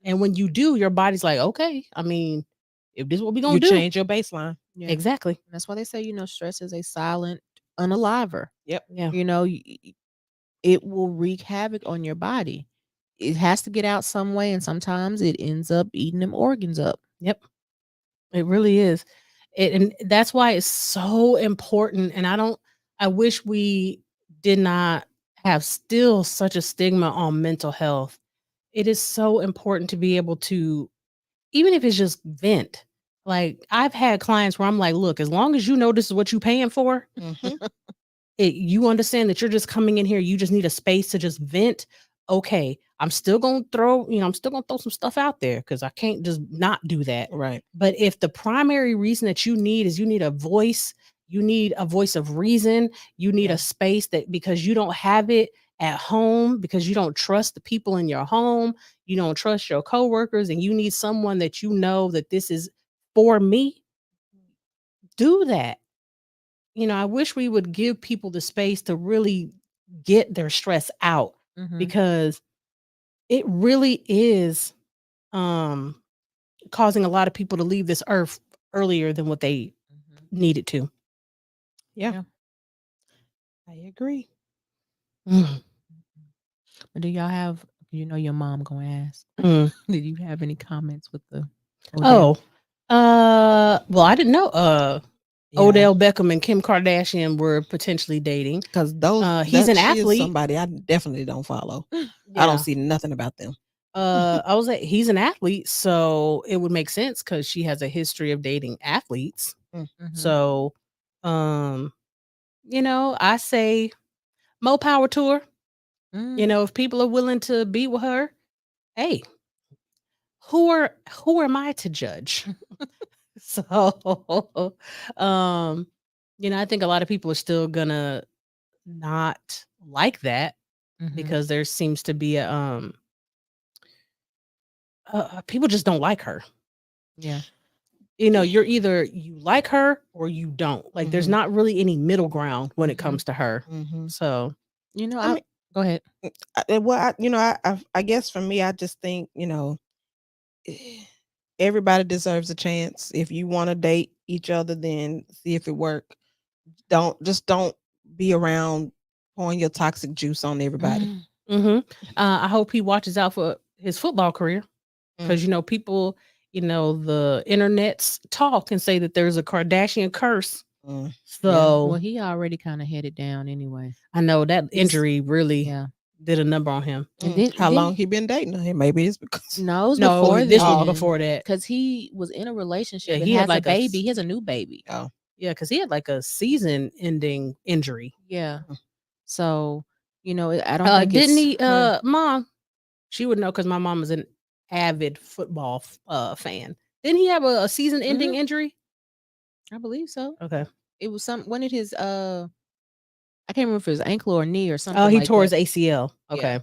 And when you do, your body's like, okay, I mean, if this is what we're going to do. Change your baseline. Yeah. Exactly. And that's why they say, you know, stress is a silent unaliver. Yep. Yeah. You know, it will wreak havoc on your body. It has to get out some way, and sometimes it ends up eating them organs up. Yep. It really is. And that's why it's so important. And I wish we did not have still such a stigma on mental health. It is so important to be able to, even if it's just vent. Like I've had clients where I'm like, look, as long as you know this is what you're paying for, you understand that you're just coming in here, you just need a space to just vent. Okay, I'm still gonna throw some stuff out there because I can't just not do that. Right. But if the primary reason that you need is you need a voice of reason, you need a space that because you don't have it at home because you don't trust the people in your home, you don't trust your coworkers, and you need someone that you know that this is for me, do that. I wish we would give people the space to really get their stress out because it really is causing a lot of people to leave this earth earlier than what they needed to. Yeah. I agree. Do y'all have, your mom gonna ask, did you have any comments with the Odell? Well, I didn't know Odell Beckham and Kim Kardashian were potentially dating because those he's an athlete. Somebody I definitely don't follow. I don't see nothing about them. I was like, he's an athlete, so it would make sense because she has a history of dating athletes. So, I say more power to her. If people are willing to be with her, hey, who am I to judge? So, I think a lot of people are still gonna not like that because there seems to be a people just don't like her. Yeah. You're either you like her or you don't. Like there's not really any middle ground when it comes to her. So, I mean, go ahead. Well, I guess for me, I just think, everybody deserves a chance. If you want to date each other, then see if it works. Don't be around pouring your toxic juice on everybody. I hope he watches out for his football career because people, the internets talk and say that there's a Kardashian curse. So, well, he already kind of headed down anyway. I know that injury really did a number on him. And then, how long he been dating her? Maybe it's because before this was before that because he was in a relationship. He had like a baby. He has a new baby. Oh, yeah, because he had like a season-ending injury. Yeah. So I don't think didn't he? Mom, she would know because my mom is an avid football fan. Didn't he have a season-ending injury? I believe so. Okay. It was when did his I can't remember if it was ankle or knee or something. Oh, he tore his ACL. Okay. Yeah.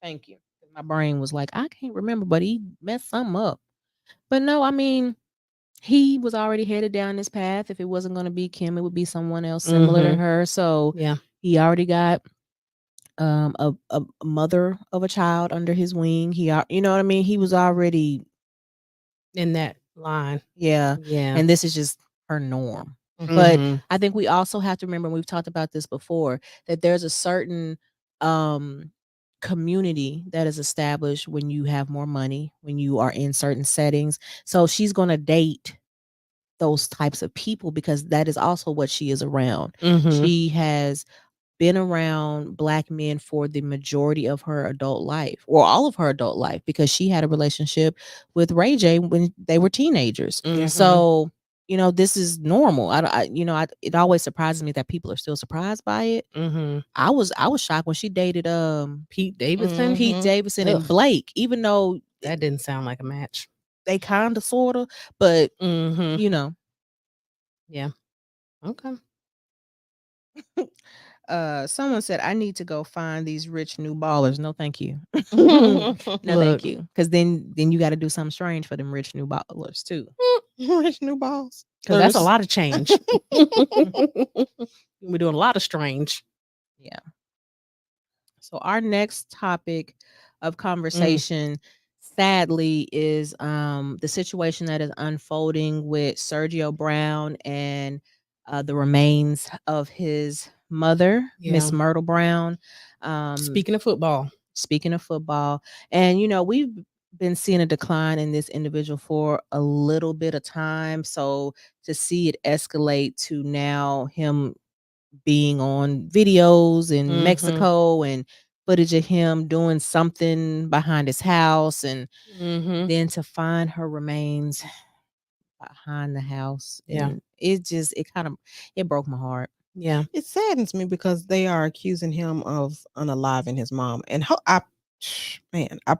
Thank you. My brain was like, I can't remember, but he messed something up. But no, I mean, he was already headed down this path. If it wasn't going to be Kim, it would be someone else similar to her. So yeah, he already got a mother of a child under his wing. He, you know what I mean? He was already in that line. Yeah. And this is just her norm. But I think we also have to remember, and we've talked about this before, that there's a certain community that is established when you have more money, when you are in certain settings. So she's going to date those types of people because that is also what she is around. She has been around Black men for the majority of her adult life, or all of her adult life, because she had a relationship with Ray J when they were teenagers. So this is normal. It always surprises me that people are still surprised by it. I was shocked when she dated Pete Davidson, and Blake, even though that didn't sound like a match. They kind of, sort of, but yeah. Okay. Someone said I need to go find these rich new ballers. No, thank you. No, thank you. Because then you got to do something strange for them rich new ballers too. Rich new balls. Because that's a lot of change. We're doing a lot of strange. Yeah. So our next topic of conversation, sadly, is the situation that is unfolding with Sergio Brown and the remains of his mother, Miss Myrtle Brown. Speaking of football, and we've been seeing a decline in this individual for a little bit of time. So to see it escalate to now him being on videos in Mexico and footage of him doing something behind his house, and then to find her remains behind the house. And it broke my heart. Yeah. It saddens me because they are accusing him of unaliving his mom. And I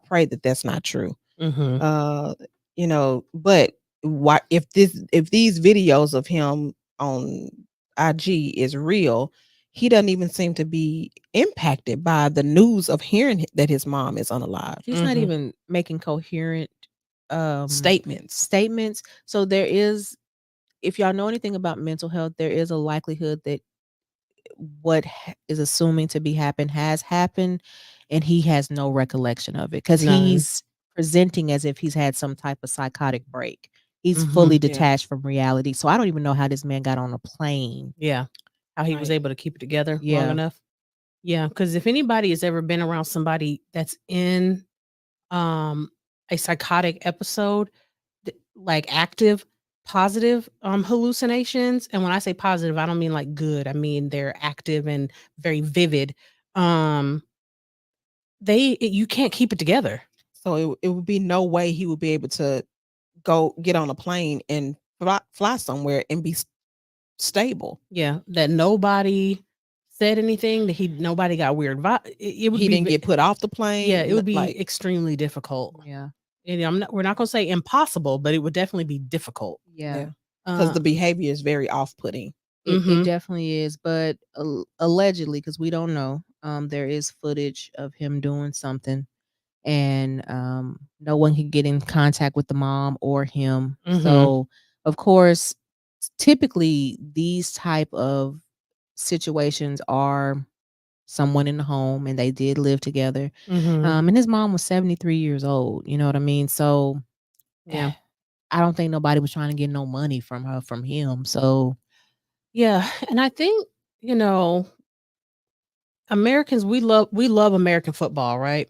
pray that that's not true. But why, if these videos of him on IG is real, he doesn't even seem to be impacted by the news of hearing that his mom is unalive. He's not even making coherent Statements. statements. So there is, if y'all know anything about mental health, there is a likelihood that what is assuming to be happened has happened, and he has no recollection of it because None. he's presenting as if he's had some type of psychotic break. He's Mhm. fully Yeah. detached from reality. So I don't even know how this man got on a plane. Yeah. How he was Right. able to keep it together long Yeah. enough. Yeah, because if anybody has ever been around somebody that's in a psychotic episode, like active, positive hallucinations, and when I say positive, I don't mean like good. I mean they're active and very vivid. You can't keep it together. So it would be no way he would be able to go get on a plane and fly somewhere and be stable. Yeah, that nobody said anything. That nobody got weird. It would He be didn't get put off the plane. Yeah, it would be like extremely difficult. Yeah. And we're not gonna say impossible, but it would definitely be difficult. Yeah. because the behavior is very off-putting. It definitely is, but allegedly, because we don't know, there is footage of him doing something, and no one can get in contact with the mom or him. So, of course, typically these type of situations are someone in the home, and they did live together. And his mom was 73 years old. You know what I mean? So, Yeah. I don't think nobody was trying to get no money from her from him. So. Yeah, and I think, Americans, we love American football, right?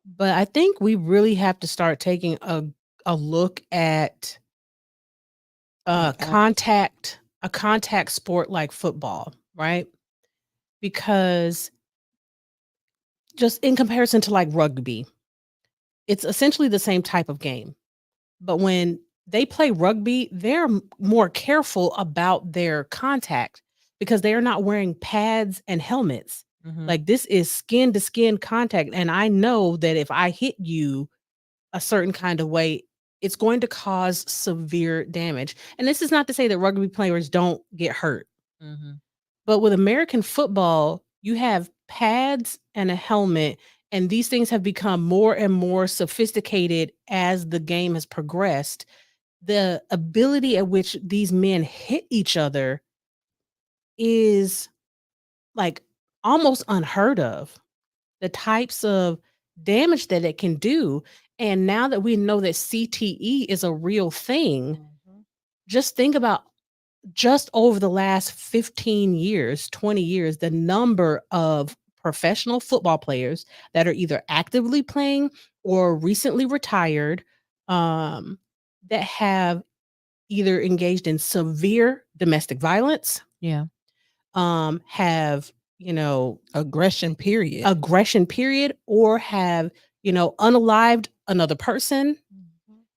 But I think we really have to start taking a look at contact sport like football, right? Because just in comparison to like rugby, it's essentially the same type of game. But when they play rugby, they're more careful about their contact because they are not wearing pads and helmets. Like this is skin to skin contact. And I know that if I hit you a certain kind of way, it's going to cause severe damage. And this is not to say that rugby players don't get hurt. But with American football, you have pads and a helmet, and these things have become more and more sophisticated as the game has progressed. The ability at which these men hit each other is like almost unheard of. The types of damage that it can do. And now that we know that CTE is a real thing, just think about just over the last 15 years, 20 years, the number of professional football players that are either actively playing or recently retired that have either engaged in severe domestic violence, Yeah. have, Aggression period. or have, unalived another person.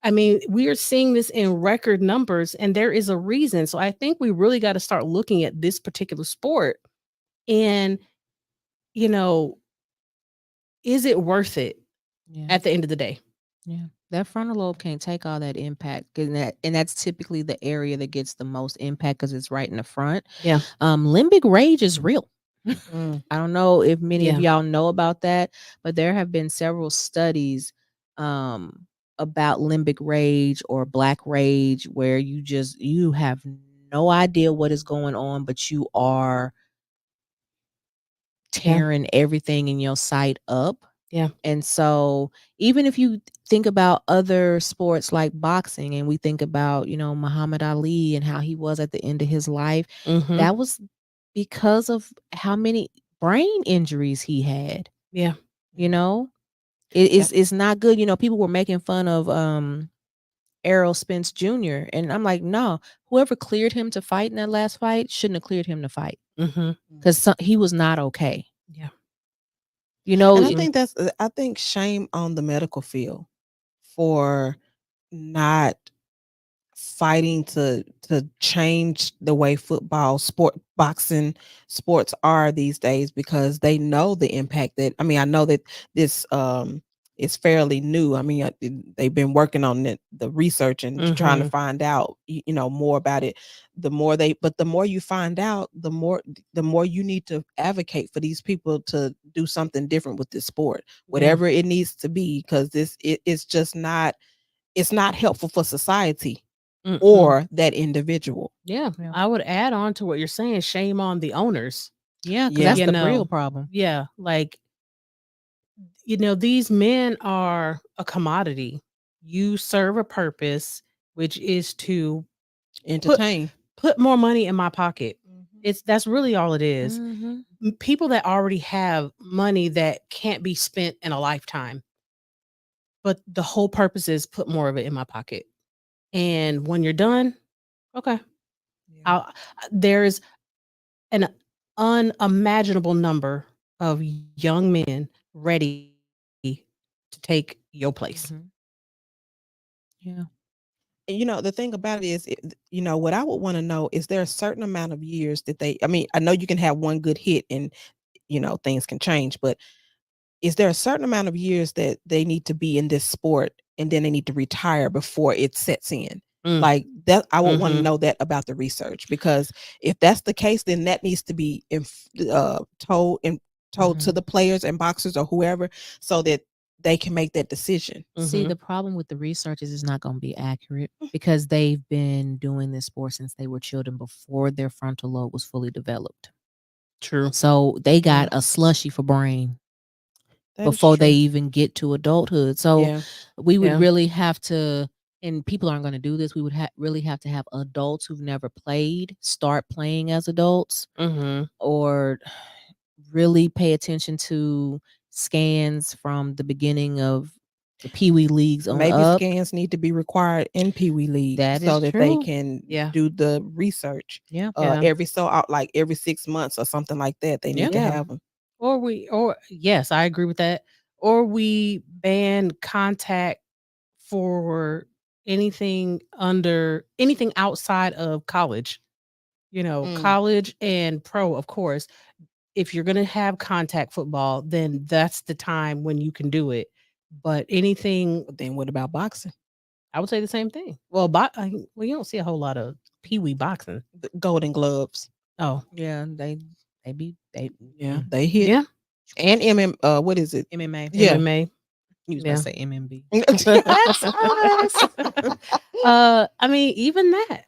I mean, we are seeing this in record numbers, and there is a reason. So I think we really got to start looking at this particular sport and, is it worth it at the end of the day? Yeah. That frontal lobe can't take all that impact, and that's typically the area that gets the most impact because it's right in the front. Yeah. Limbic rage is real. Mm. I don't know if many of Yeah. y'all know about that, but there have been several studies about limbic rage or black rage where you have no idea what is going on, but you are tearing everything in your sight up. Yeah. And so even if you think about other sports like boxing, and we think about, Muhammad Ali and how he was at the end of his life, that was because of how many brain injuries he had. Yeah. It's not good. People were making fun of Errol Spence Jr. And I'm like, no, whoever cleared him to fight in that last fight shouldn't have cleared him to fight because he was not okay. Yeah. And I think shame on the medical field for not fighting to change the way boxing sports are these days, because they know the impact that, I know that this is fairly new. I mean, they've been working on the research and trying to find out, more about it. The more you find out, the more you need to advocate for these people to do something different with this sport, whatever it needs to be, because it's just not, it's not helpful for society or that individual. Yeah. I would add on to what you're saying. Shame on the owners. Yeah, because that's the real problem. Yeah, like, these men are a commodity. You serve a purpose, which is to Entertain. put more money in my pocket. That's really all it is. People that already have money that can't be spent in a lifetime, but the whole purpose is put more of it in my pocket. And when you're done, okay, there's an unimaginable number of young men ready to take your place. Yeah. And, the thing about it is, what I would want to know is there a certain amount of years that I mean, I know you can have one good hit and, things can change, but is there a certain amount of years that they need to be in this sport and then they need to retire before it sets in? Like that, I would want to know that about the research, because if that's the case, then that needs to be told to the players and boxers or whoever, so that they can make that decision. See, the problem with the research is it's not going to be accurate, because they've been doing this sport since they were children, before their frontal lobe was fully developed. True. So they got a slushy for brain before they even get to adulthood. So we would really have to, and people aren't going to do this, we would really have to have adults who've never played start playing as adults, or really pay attention to scans from the beginning of the Pee Wee leagues on Maybe up. scans need to be required in Pee Wee league, so that they can do the research. Every 6 months or something like that, they need to have them. Yes, I agree with that. Or we ban contact for anything outside of college. College and pro, of course. If you're going to have contact football, then that's the time when you can do it. But anything, then what about boxing? I would say the same thing. Well, you don't see a whole lot of Pee-wee boxing. The Golden Gloves. Oh, yeah, they hit. Yeah. And what is it? MMA. Yeah. MMA. You was about to say MMB. That's us. I mean, even that,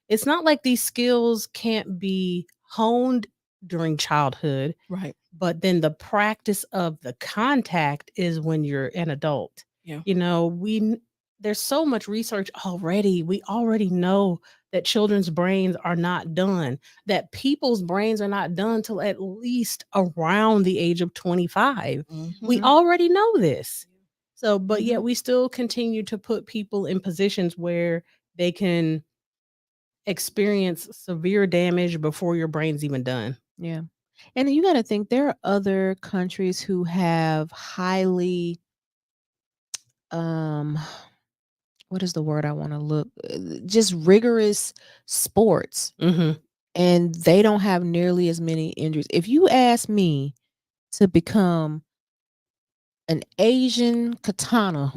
it's not like these skills can't be honed during childhood, right? But then the practice of the contact is when you're an adult. Yeah. There's so much research already. We already know that children's brains are not done, that people's brains are not done till at least around the age of 25. We already know this. So, but yet we still continue to put people in positions where they can experience severe damage before your brain's even done. Yeah. And you got to think there are other countries who have highly, what is the word I want to look? Just rigorous sports. And they don't have nearly as many injuries. If you ask me to become an Asian katana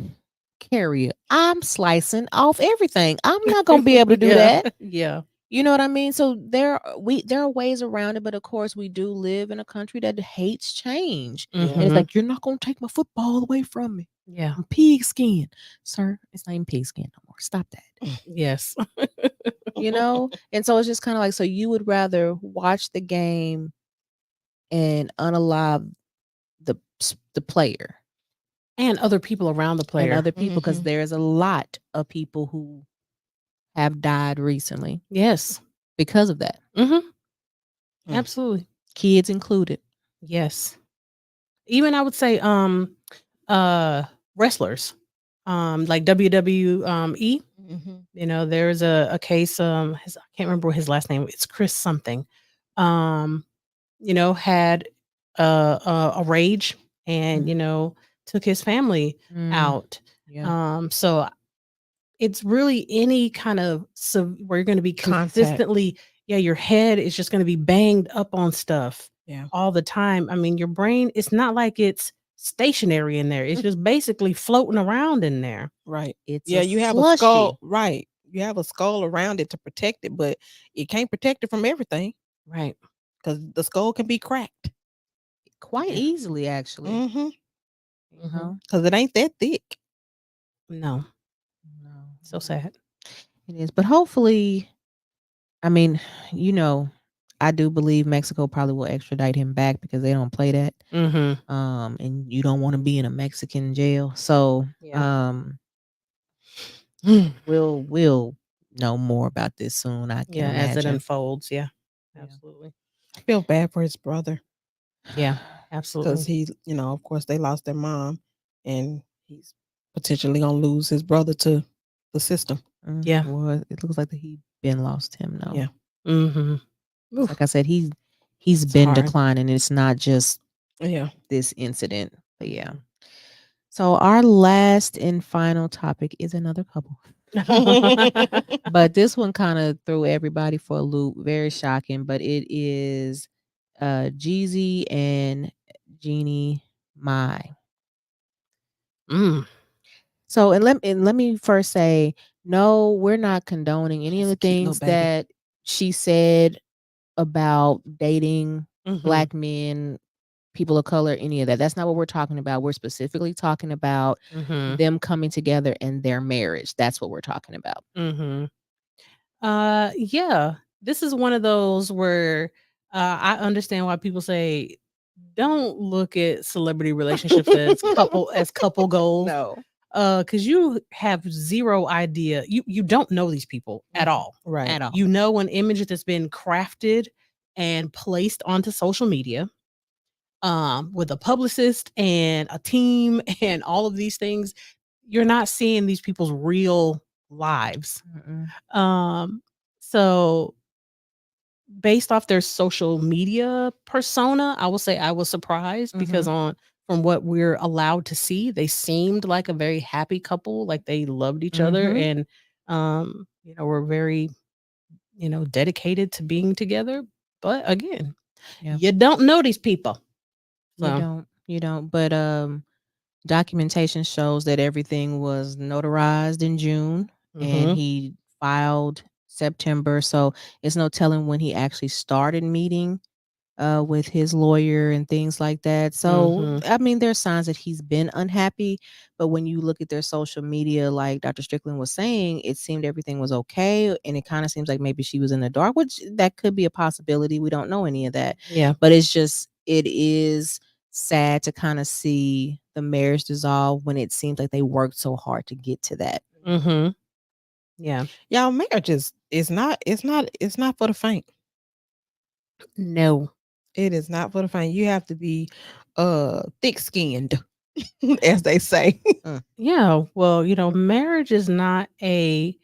carrier, I'm slicing off everything. I'm not going to be able to do that. Yeah. You know what I mean? So there are ways around it, but of course we do live in a country that hates change. And it's like, you're not going to take my football away from me. Yeah. I'm pig skin. Sir, it's not even pig skin no more. Stop that. Yes. And so it's just kind of like, so you would rather watch the game and unalive the player and other people around the player, and other people, because there's a lot of people who have died recently. Yes, because of that. Absolutely, kids included. Yes, even I would say wrestlers, like WWE. There's a case. I can't remember his last name. It's Chris something. Had a rage and took his family out. So it's really any kind of where you're going to be consistently. Your head is just going to be banged up on stuff all the time. I mean, your brain, it's not like it's stationary in there. It's just basically floating around in there. Right. It's Yeah, a you have a slushy. skull. Right. You have a skull around it to protect it, but it can't protect it from everything Right. because the skull can be cracked. quite Yeah. easily, actually. Mm-hmm. You know? Because it ain't that thick. No. No, So sad. it is. But hopefully, I mean, you know, I do believe Mexico probably will extradite him back because they don't play that. Mm-hmm. And you don't want to be in a Mexican jail. So, Yeah. we'll know more about this soon, I can Yeah, as it imagine. unfolds. Yeah. Yeah. Absolutely. I feel bad for his brother Yeah. because Absolutely. he, of course, they lost their mom, and he's potentially gonna lose his brother to the system. Yeah. Well, it looks like that he been lost him now. Yeah. Mm-hmm. Like I said, he's It's been hard. declining. It's not just Yeah. this incident, but yeah. So our last and final topic is another couple. But this one kind of threw everybody for a loop. Very shocking, but it is Jeezy and Jeannie Mai. Mm. So and let me first say, no, we're not condoning any of That's the a cute little things baby. that she said about dating Mhm. black men, people of color, any of that. That's not what we're talking about. We're specifically talking about Mhm. them coming together and their marriage. That's what we're talking about. Mhm. Yeah. This is one of those where I understand why people say don't look at celebrity relationships as couple goals. No. Because you have zero idea. You don't know these people at all. Right. At all. You know an image that's been crafted and placed onto social media with a publicist and a team and all of these things. You're not seeing these people's real lives. So based off their social media persona, I will say I was surprised because from what we're allowed to see, they seemed like a very happy couple, like they loved each other and were very, dedicated to being together. But again, you don't know these people. So. You don't. But documentation shows that everything was notarized in June and he filed September. So it's no telling when he actually started meeting with his lawyer and things like that. So I mean, there's signs that he's been unhappy, but when you look at their social media, like Dr. Strickland was saying, it seemed everything was okay, and it kind of seems like maybe she was in the dark, which that could be a possibility. We don't know any of that. Yeah. But it is sad to kind of see the marriage dissolve when it seems like they worked so hard to get to that. Yeah. Y'all, marriage is not for the faint. No. It is not for the faint. You have to be thick skinned, as they say. Yeah. Well, marriage is not a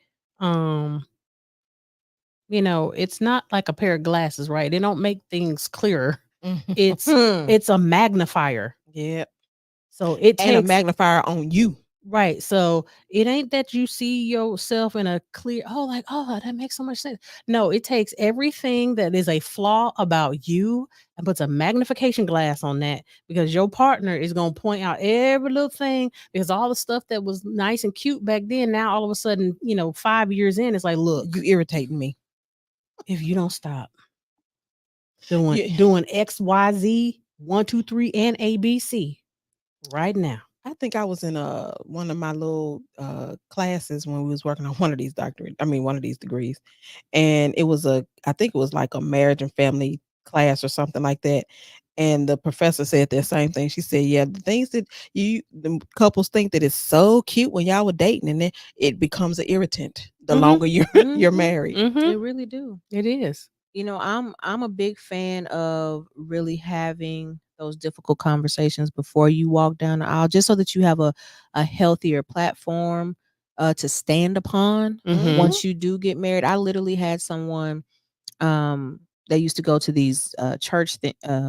it's not like a pair of glasses, right? They don't make things clearer. It's a magnifier. Yep. So it And a takes magnifier on you. right. So it ain't that you see yourself in a clear, that makes so much sense. No, it takes everything that is a flaw about you and puts a magnification glass on that because your partner is going to point out every little thing because all the stuff that was nice and cute back then, now all of a sudden, 5 years in, it's like, look, You irritating me. if you don't stop doing X, Y, Z, 1, 2, 3, and ABC right now. I think I was in one of my little classes when we was working on one of these degrees, and I think it was like a marriage and family class or something like that. And the professor said the same thing. She said, "Yeah, the things that the couples think that is so cute when y'all were dating, and then it becomes an irritant the longer you're married." They really do. It is. I'm a big fan of really having those difficult conversations before you walk down the aisle, just so that you have a healthier platform to stand upon once you do get married. I literally had someone that used to go to these church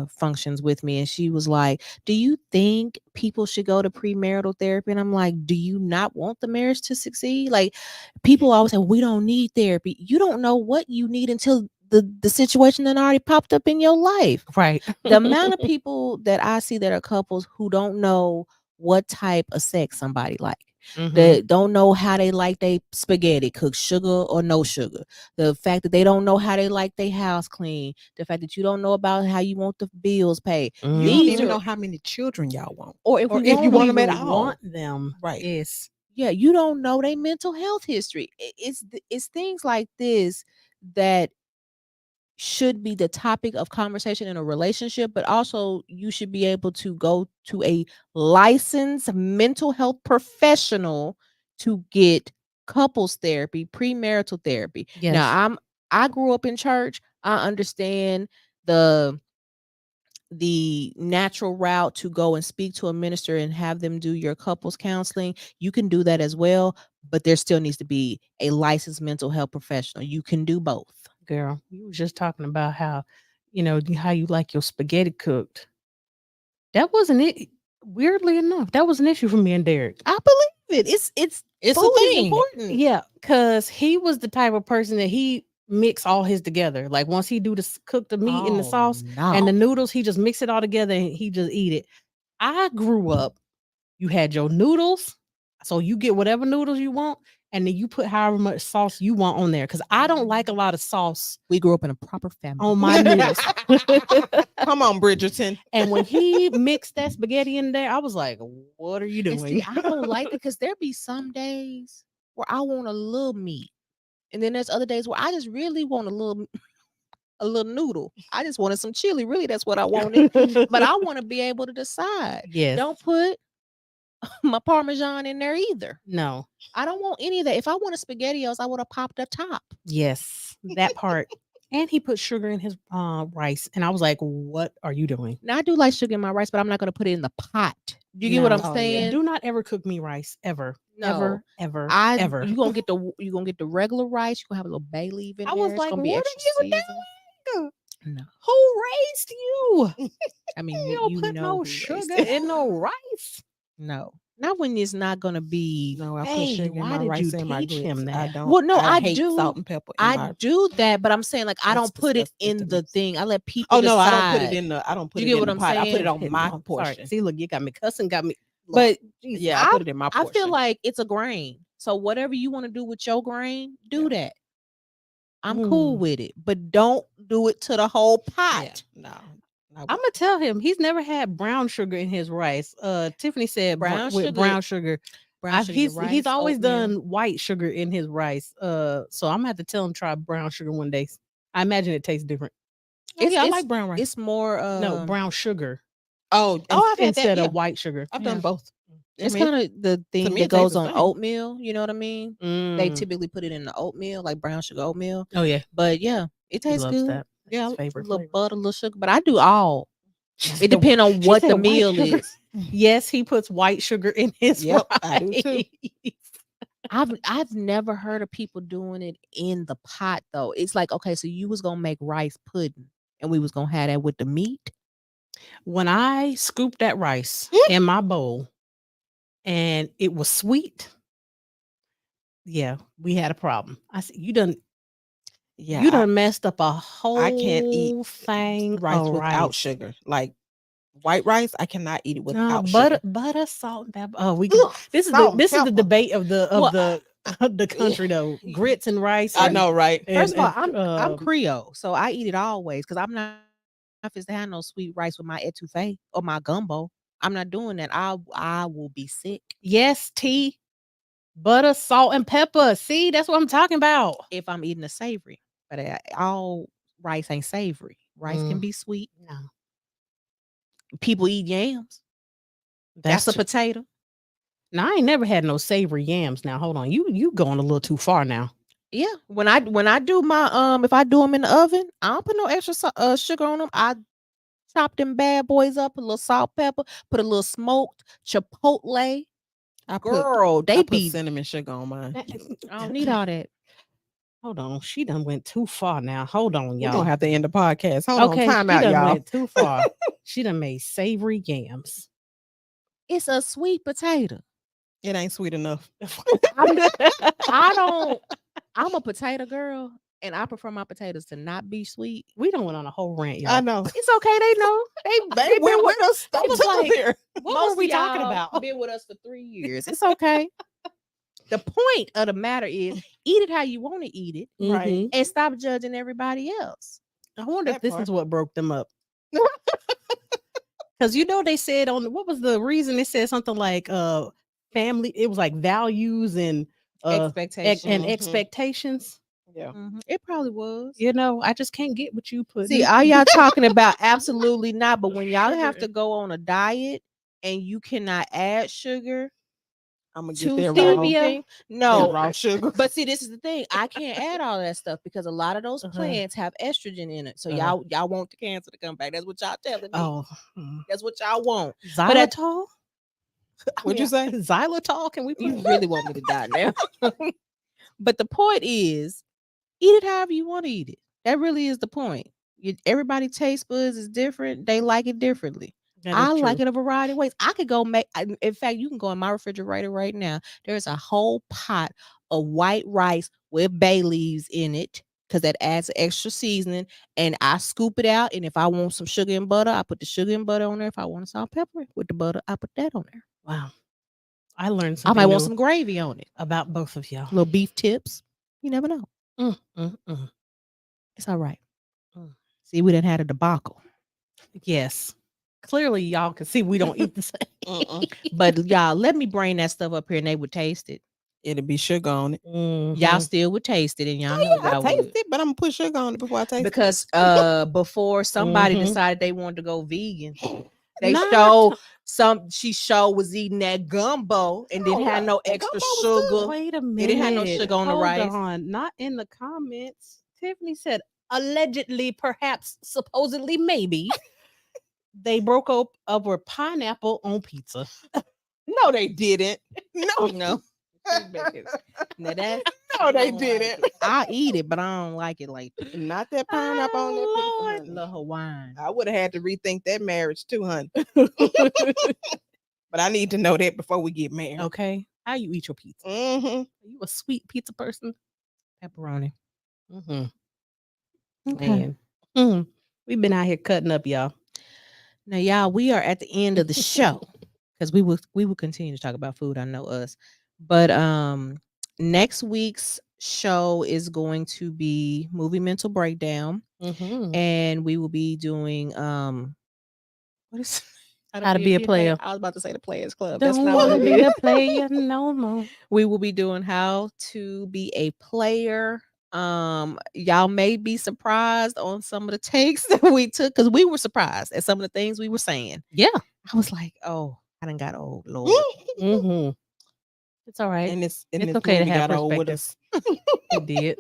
functions with me, and she was like, "Do you think people should go to premarital therapy?" And I'm like, "Do you not want the marriage to succeed?" Like, people always say, "We don't need therapy." You don't know what you need until the situation that already popped up in your life. Right. The amount of people that I see that are couples who don't know what type of sex somebody like. They don't know how they like they spaghetti cooked, sugar or no sugar. The fact that they don't know how they like their house clean. The fact that you don't know about how you want the bills paid. You don't These even are- know how many children y'all want. or if or we if you want them at even all. want them. Right. Yes. Yeah, you don't know their mental health history. It's things like this that should be the topic of conversation in a relationship, but also you should be able to go to a licensed mental health professional to get couples therapy, premarital therapy. Yes. Now, I grew up in church. I understand the natural route to go and speak to a minister and have them do your couples counseling. You can do that as well, but there still needs to be a licensed mental health professional. You can do both. Girl, you were just talking about how, how you like your spaghetti cooked. That wasn't it. Weirdly enough, that was an issue for me and Derek. I believe it. It's It's a food is thing. important. Yeah, because he was the type of person that he mix all his together. Like once he cook the meat in the sauce and the noodles, he just mix it all together and he just eat it. I grew up, you had your noodles, so you get whatever noodles you want, and then you put however much sauce you want on there. Because I don't like a lot of sauce We grew up in a proper family. on my noodles. Come on, Bridgerton. And when he mixed that spaghetti in there, I was like, "What are you And doing?" see, I don't like it because there be some days where I want a little meat, and then there's other days where I just really want a little noodle. I just wanted some chili. Really, that's what I wanted. But I want to be able to decide. Yes. Don't put my Parmesan in there either. No. I don't want any of that. If I wanted SpaghettiOs, I would have popped up top. Yes, that part. And he put sugar in his rice, and I was like, "What are you doing?" Now I do like sugar in my rice, but I'm not going to put it in the pot. Do you get what I'm No. Oh, yeah. saying? Do not ever cook me rice ever, No. ever. You gonna get the regular rice. You gonna have a little bay leaf in I there. was It's like, gonna be "What extra are you seasoned. doing? No, Who raised you? I mean You don't put know no who raised sugar it. in no rice." No, not when it's not gonna be. No, I put Hey, sugar in why my did rice you and my teach grits. him I that? don't. Well, no, I hate do. salt and pepper. In I my, do that, but I'm saying like I That's don't put it disgusting in to the me. thing. I let people. Oh no, I don't put decide. it in the. I don't put You it get in what the I'm pot. I put it saying? on my Sorry. portion. See, look, you got me cussing, got me. But Jesus. Yeah, I put it in my I portion. feel like it's a grain. So whatever you want to do with your grain, do that. I'm cool with it, but don't do it to the whole pot. Yeah, no. I'm gonna tell him he's never had brown sugar in his rice. Tiffany said Brown with sugar- brown sugar. Brown sugar in your He's rice, always oatmeal. done white sugar in his rice. So I'm gonna have to tell him try brown sugar one day. I imagine it tastes different. I like brown rice. It's more No, brown sugar I've had that. instead Yeah. of white sugar. I've done both. It's I mean, kind of the thing me, that it tastes goes the on same. oatmeal. You know what I mean? They Mm. typically put it in the oatmeal, like brown sugar oatmeal. Oh yeah, But yeah, it he tastes loves good. that. That's Yeah, his a favorite little flavor. butter, a little sugar. But I do all. She It depends on what said the white meal sugar. is. Yes, he puts white sugar in his Yep, rice. I do too. I've never heard of people doing it in the pot though. It's like, okay, so you was gonna make rice pudding and we was gonna have that with the meat. When I scooped that rice in my bowl and it was sweet, yeah, we had a problem. I said, "You done, Yeah, you done messed up a whole I can't eat thing rice of without rice." sugar. Like white rice, I cannot eat it No, without sugar. butter, salt, and pepper. Oh, Ugh, this is salt and the pepper. debate of the Well, the country though. Grits and rice. I know, right? First of all, and, I'm Creole, so I eat it always because I'm not supposed to have no sweet rice with my etouffee or my gumbo. I'm not doing that. I will be sick yes, tea, butter, salt, and pepper. See, that's what I'm talking about. if I'm eating a savory. But all rice ain't savory. Rice can be sweet. No, People eat yams. That's a potato. Now I ain't never had no savory yams. Now hold on, you going a little too far now. Yeah, when I do my if I do them in the oven, I don't put no extra sugar on them. I chop them bad boys up, a little salt, pepper, put a little smoked chipotle. Girl, I put be cinnamon sugar on mine. I don't need all that. Hold on, she done went too far now. Hold on, We're y'all. gonna have to end the podcast. Hold on, time she out, done y'all. went too far. She done made savory yams. It's a sweet potato. It ain't sweet enough. I don't. I'm a potato girl. and I prefer my potatoes to not be sweet. We don't went on a whole rant, y'all. I know. It's okay. They know. They went with us. I was took us like, here. What were we of talking y'all about? Been with us for 3 years. It's okay. The point of the matter is, eat it how you want to eat it, Right. and stop judging everybody else. I wonder if That this part. is what broke them up. Because they said what was the reason? They said something like family. It was like values and Expectations. and Mhm. expectations. Yeah. It probably was. I just can't get what you put. See, all y'all talking about absolutely not. But when y'all have to go on a diet and you cannot add sugar I'm gonna to get that certain raw, thing, that no. raw sugar. But see, this is the thing. I can't add all that stuff because a lot of those plants have estrogen in it. So y'all want the cancer to come back. That's what y'all telling me. Oh, That's what y'all want. xylitol. What'd you say? Xylitol? Can we? You really want me to die now? But the point is, eat it however you want to eat it. That really is the point. Everybody taste buds is different. They like it differently. I like it a variety of ways. I could go make. In fact, you can go in my refrigerator right now. There's a whole pot of white rice with bay leaves in it because that adds extra seasoning. And I scoop it out. And if I want some sugar and butter, I put the sugar and butter on there. If I want salt and pepper with the butter, I put that on there. Wow, I learned I something. might want some gravy on it. About both of y'all. Little beef tips. You never know. It's all right. See, we didn't have a debacle. Yes. Clearly, y'all can see we don't eat the same. But y'all, let me bring that stuff up here and they would taste it. It'll be sugar on it. Y'all still would taste it, and y'all know I y'all taste would. it, but I'm gonna put sugar on it before I taste Because before somebody decided they wanted to go vegan, they she was eating that gumbo and didn't have no extra sugar. Wait a minute. They didn't have no sugar on the rice. On. Not in the comments. Tiffany said allegedly, perhaps, supposedly, maybe they broke up over pineapple on pizza. No, they didn't. No. No. Now that No, they didn't. Like I eat it, but I don't like it like that. Not that pineapple on that pizza, honey. The Hawaiian. I would have had to rethink that marriage too, honey. But I need to know that before we get married. Okay. How you eat your pizza? Are you a sweet pizza person? Pepperoni. Okay. We've been out here cutting up, y'all. Now, y'all, we are at the end of the show because we will continue to talk about food. I know us, but next week's show is going to be movie mental breakdown, and we will be doing what is how to be a player. I was about to say the Players Club. Don't That's not want what to it be is. a player no more. We will be doing how to be a player. Y'all may be surprised on some of the takes that we took because we were surprised at some of the things we were saying. Yeah, I was like, oh, I done got old, Lord. It's all right, and it's okay to have old with perspective. us.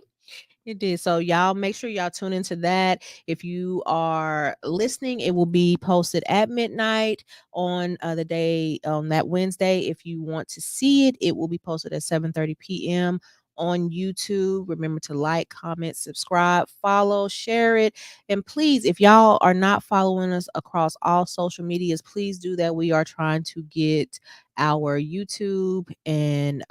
It did. So y'all make sure y'all tune into that. If you are listening, it will be posted at midnight on the day on that Wednesday. If you want to see it, it will be posted at 7:30 p.m. on YouTube. Remember to like, comment, subscribe, follow, share it. And please, if y'all are not following us across all social medias, please do that. We are trying to get our YouTube and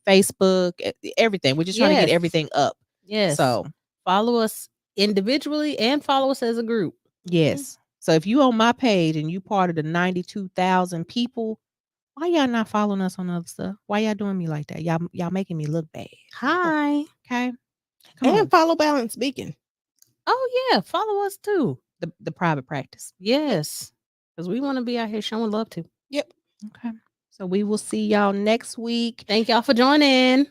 Facebook, everything. We're just trying to get everything up. Yes. So follow us individually and follow us as a group. Yes. So if you on my page and you part of the 92,000 people, why y'all not following us on other stuff? Why y'all doing me like that? Y'all making me look bad. Hi. Okay. And follow Balance Speaking. Oh yeah, follow us too. The private practice. Yes. Because we want to be out here showing love too. Yep. Okay. So we will see y'all next week. Thank y'all for joining.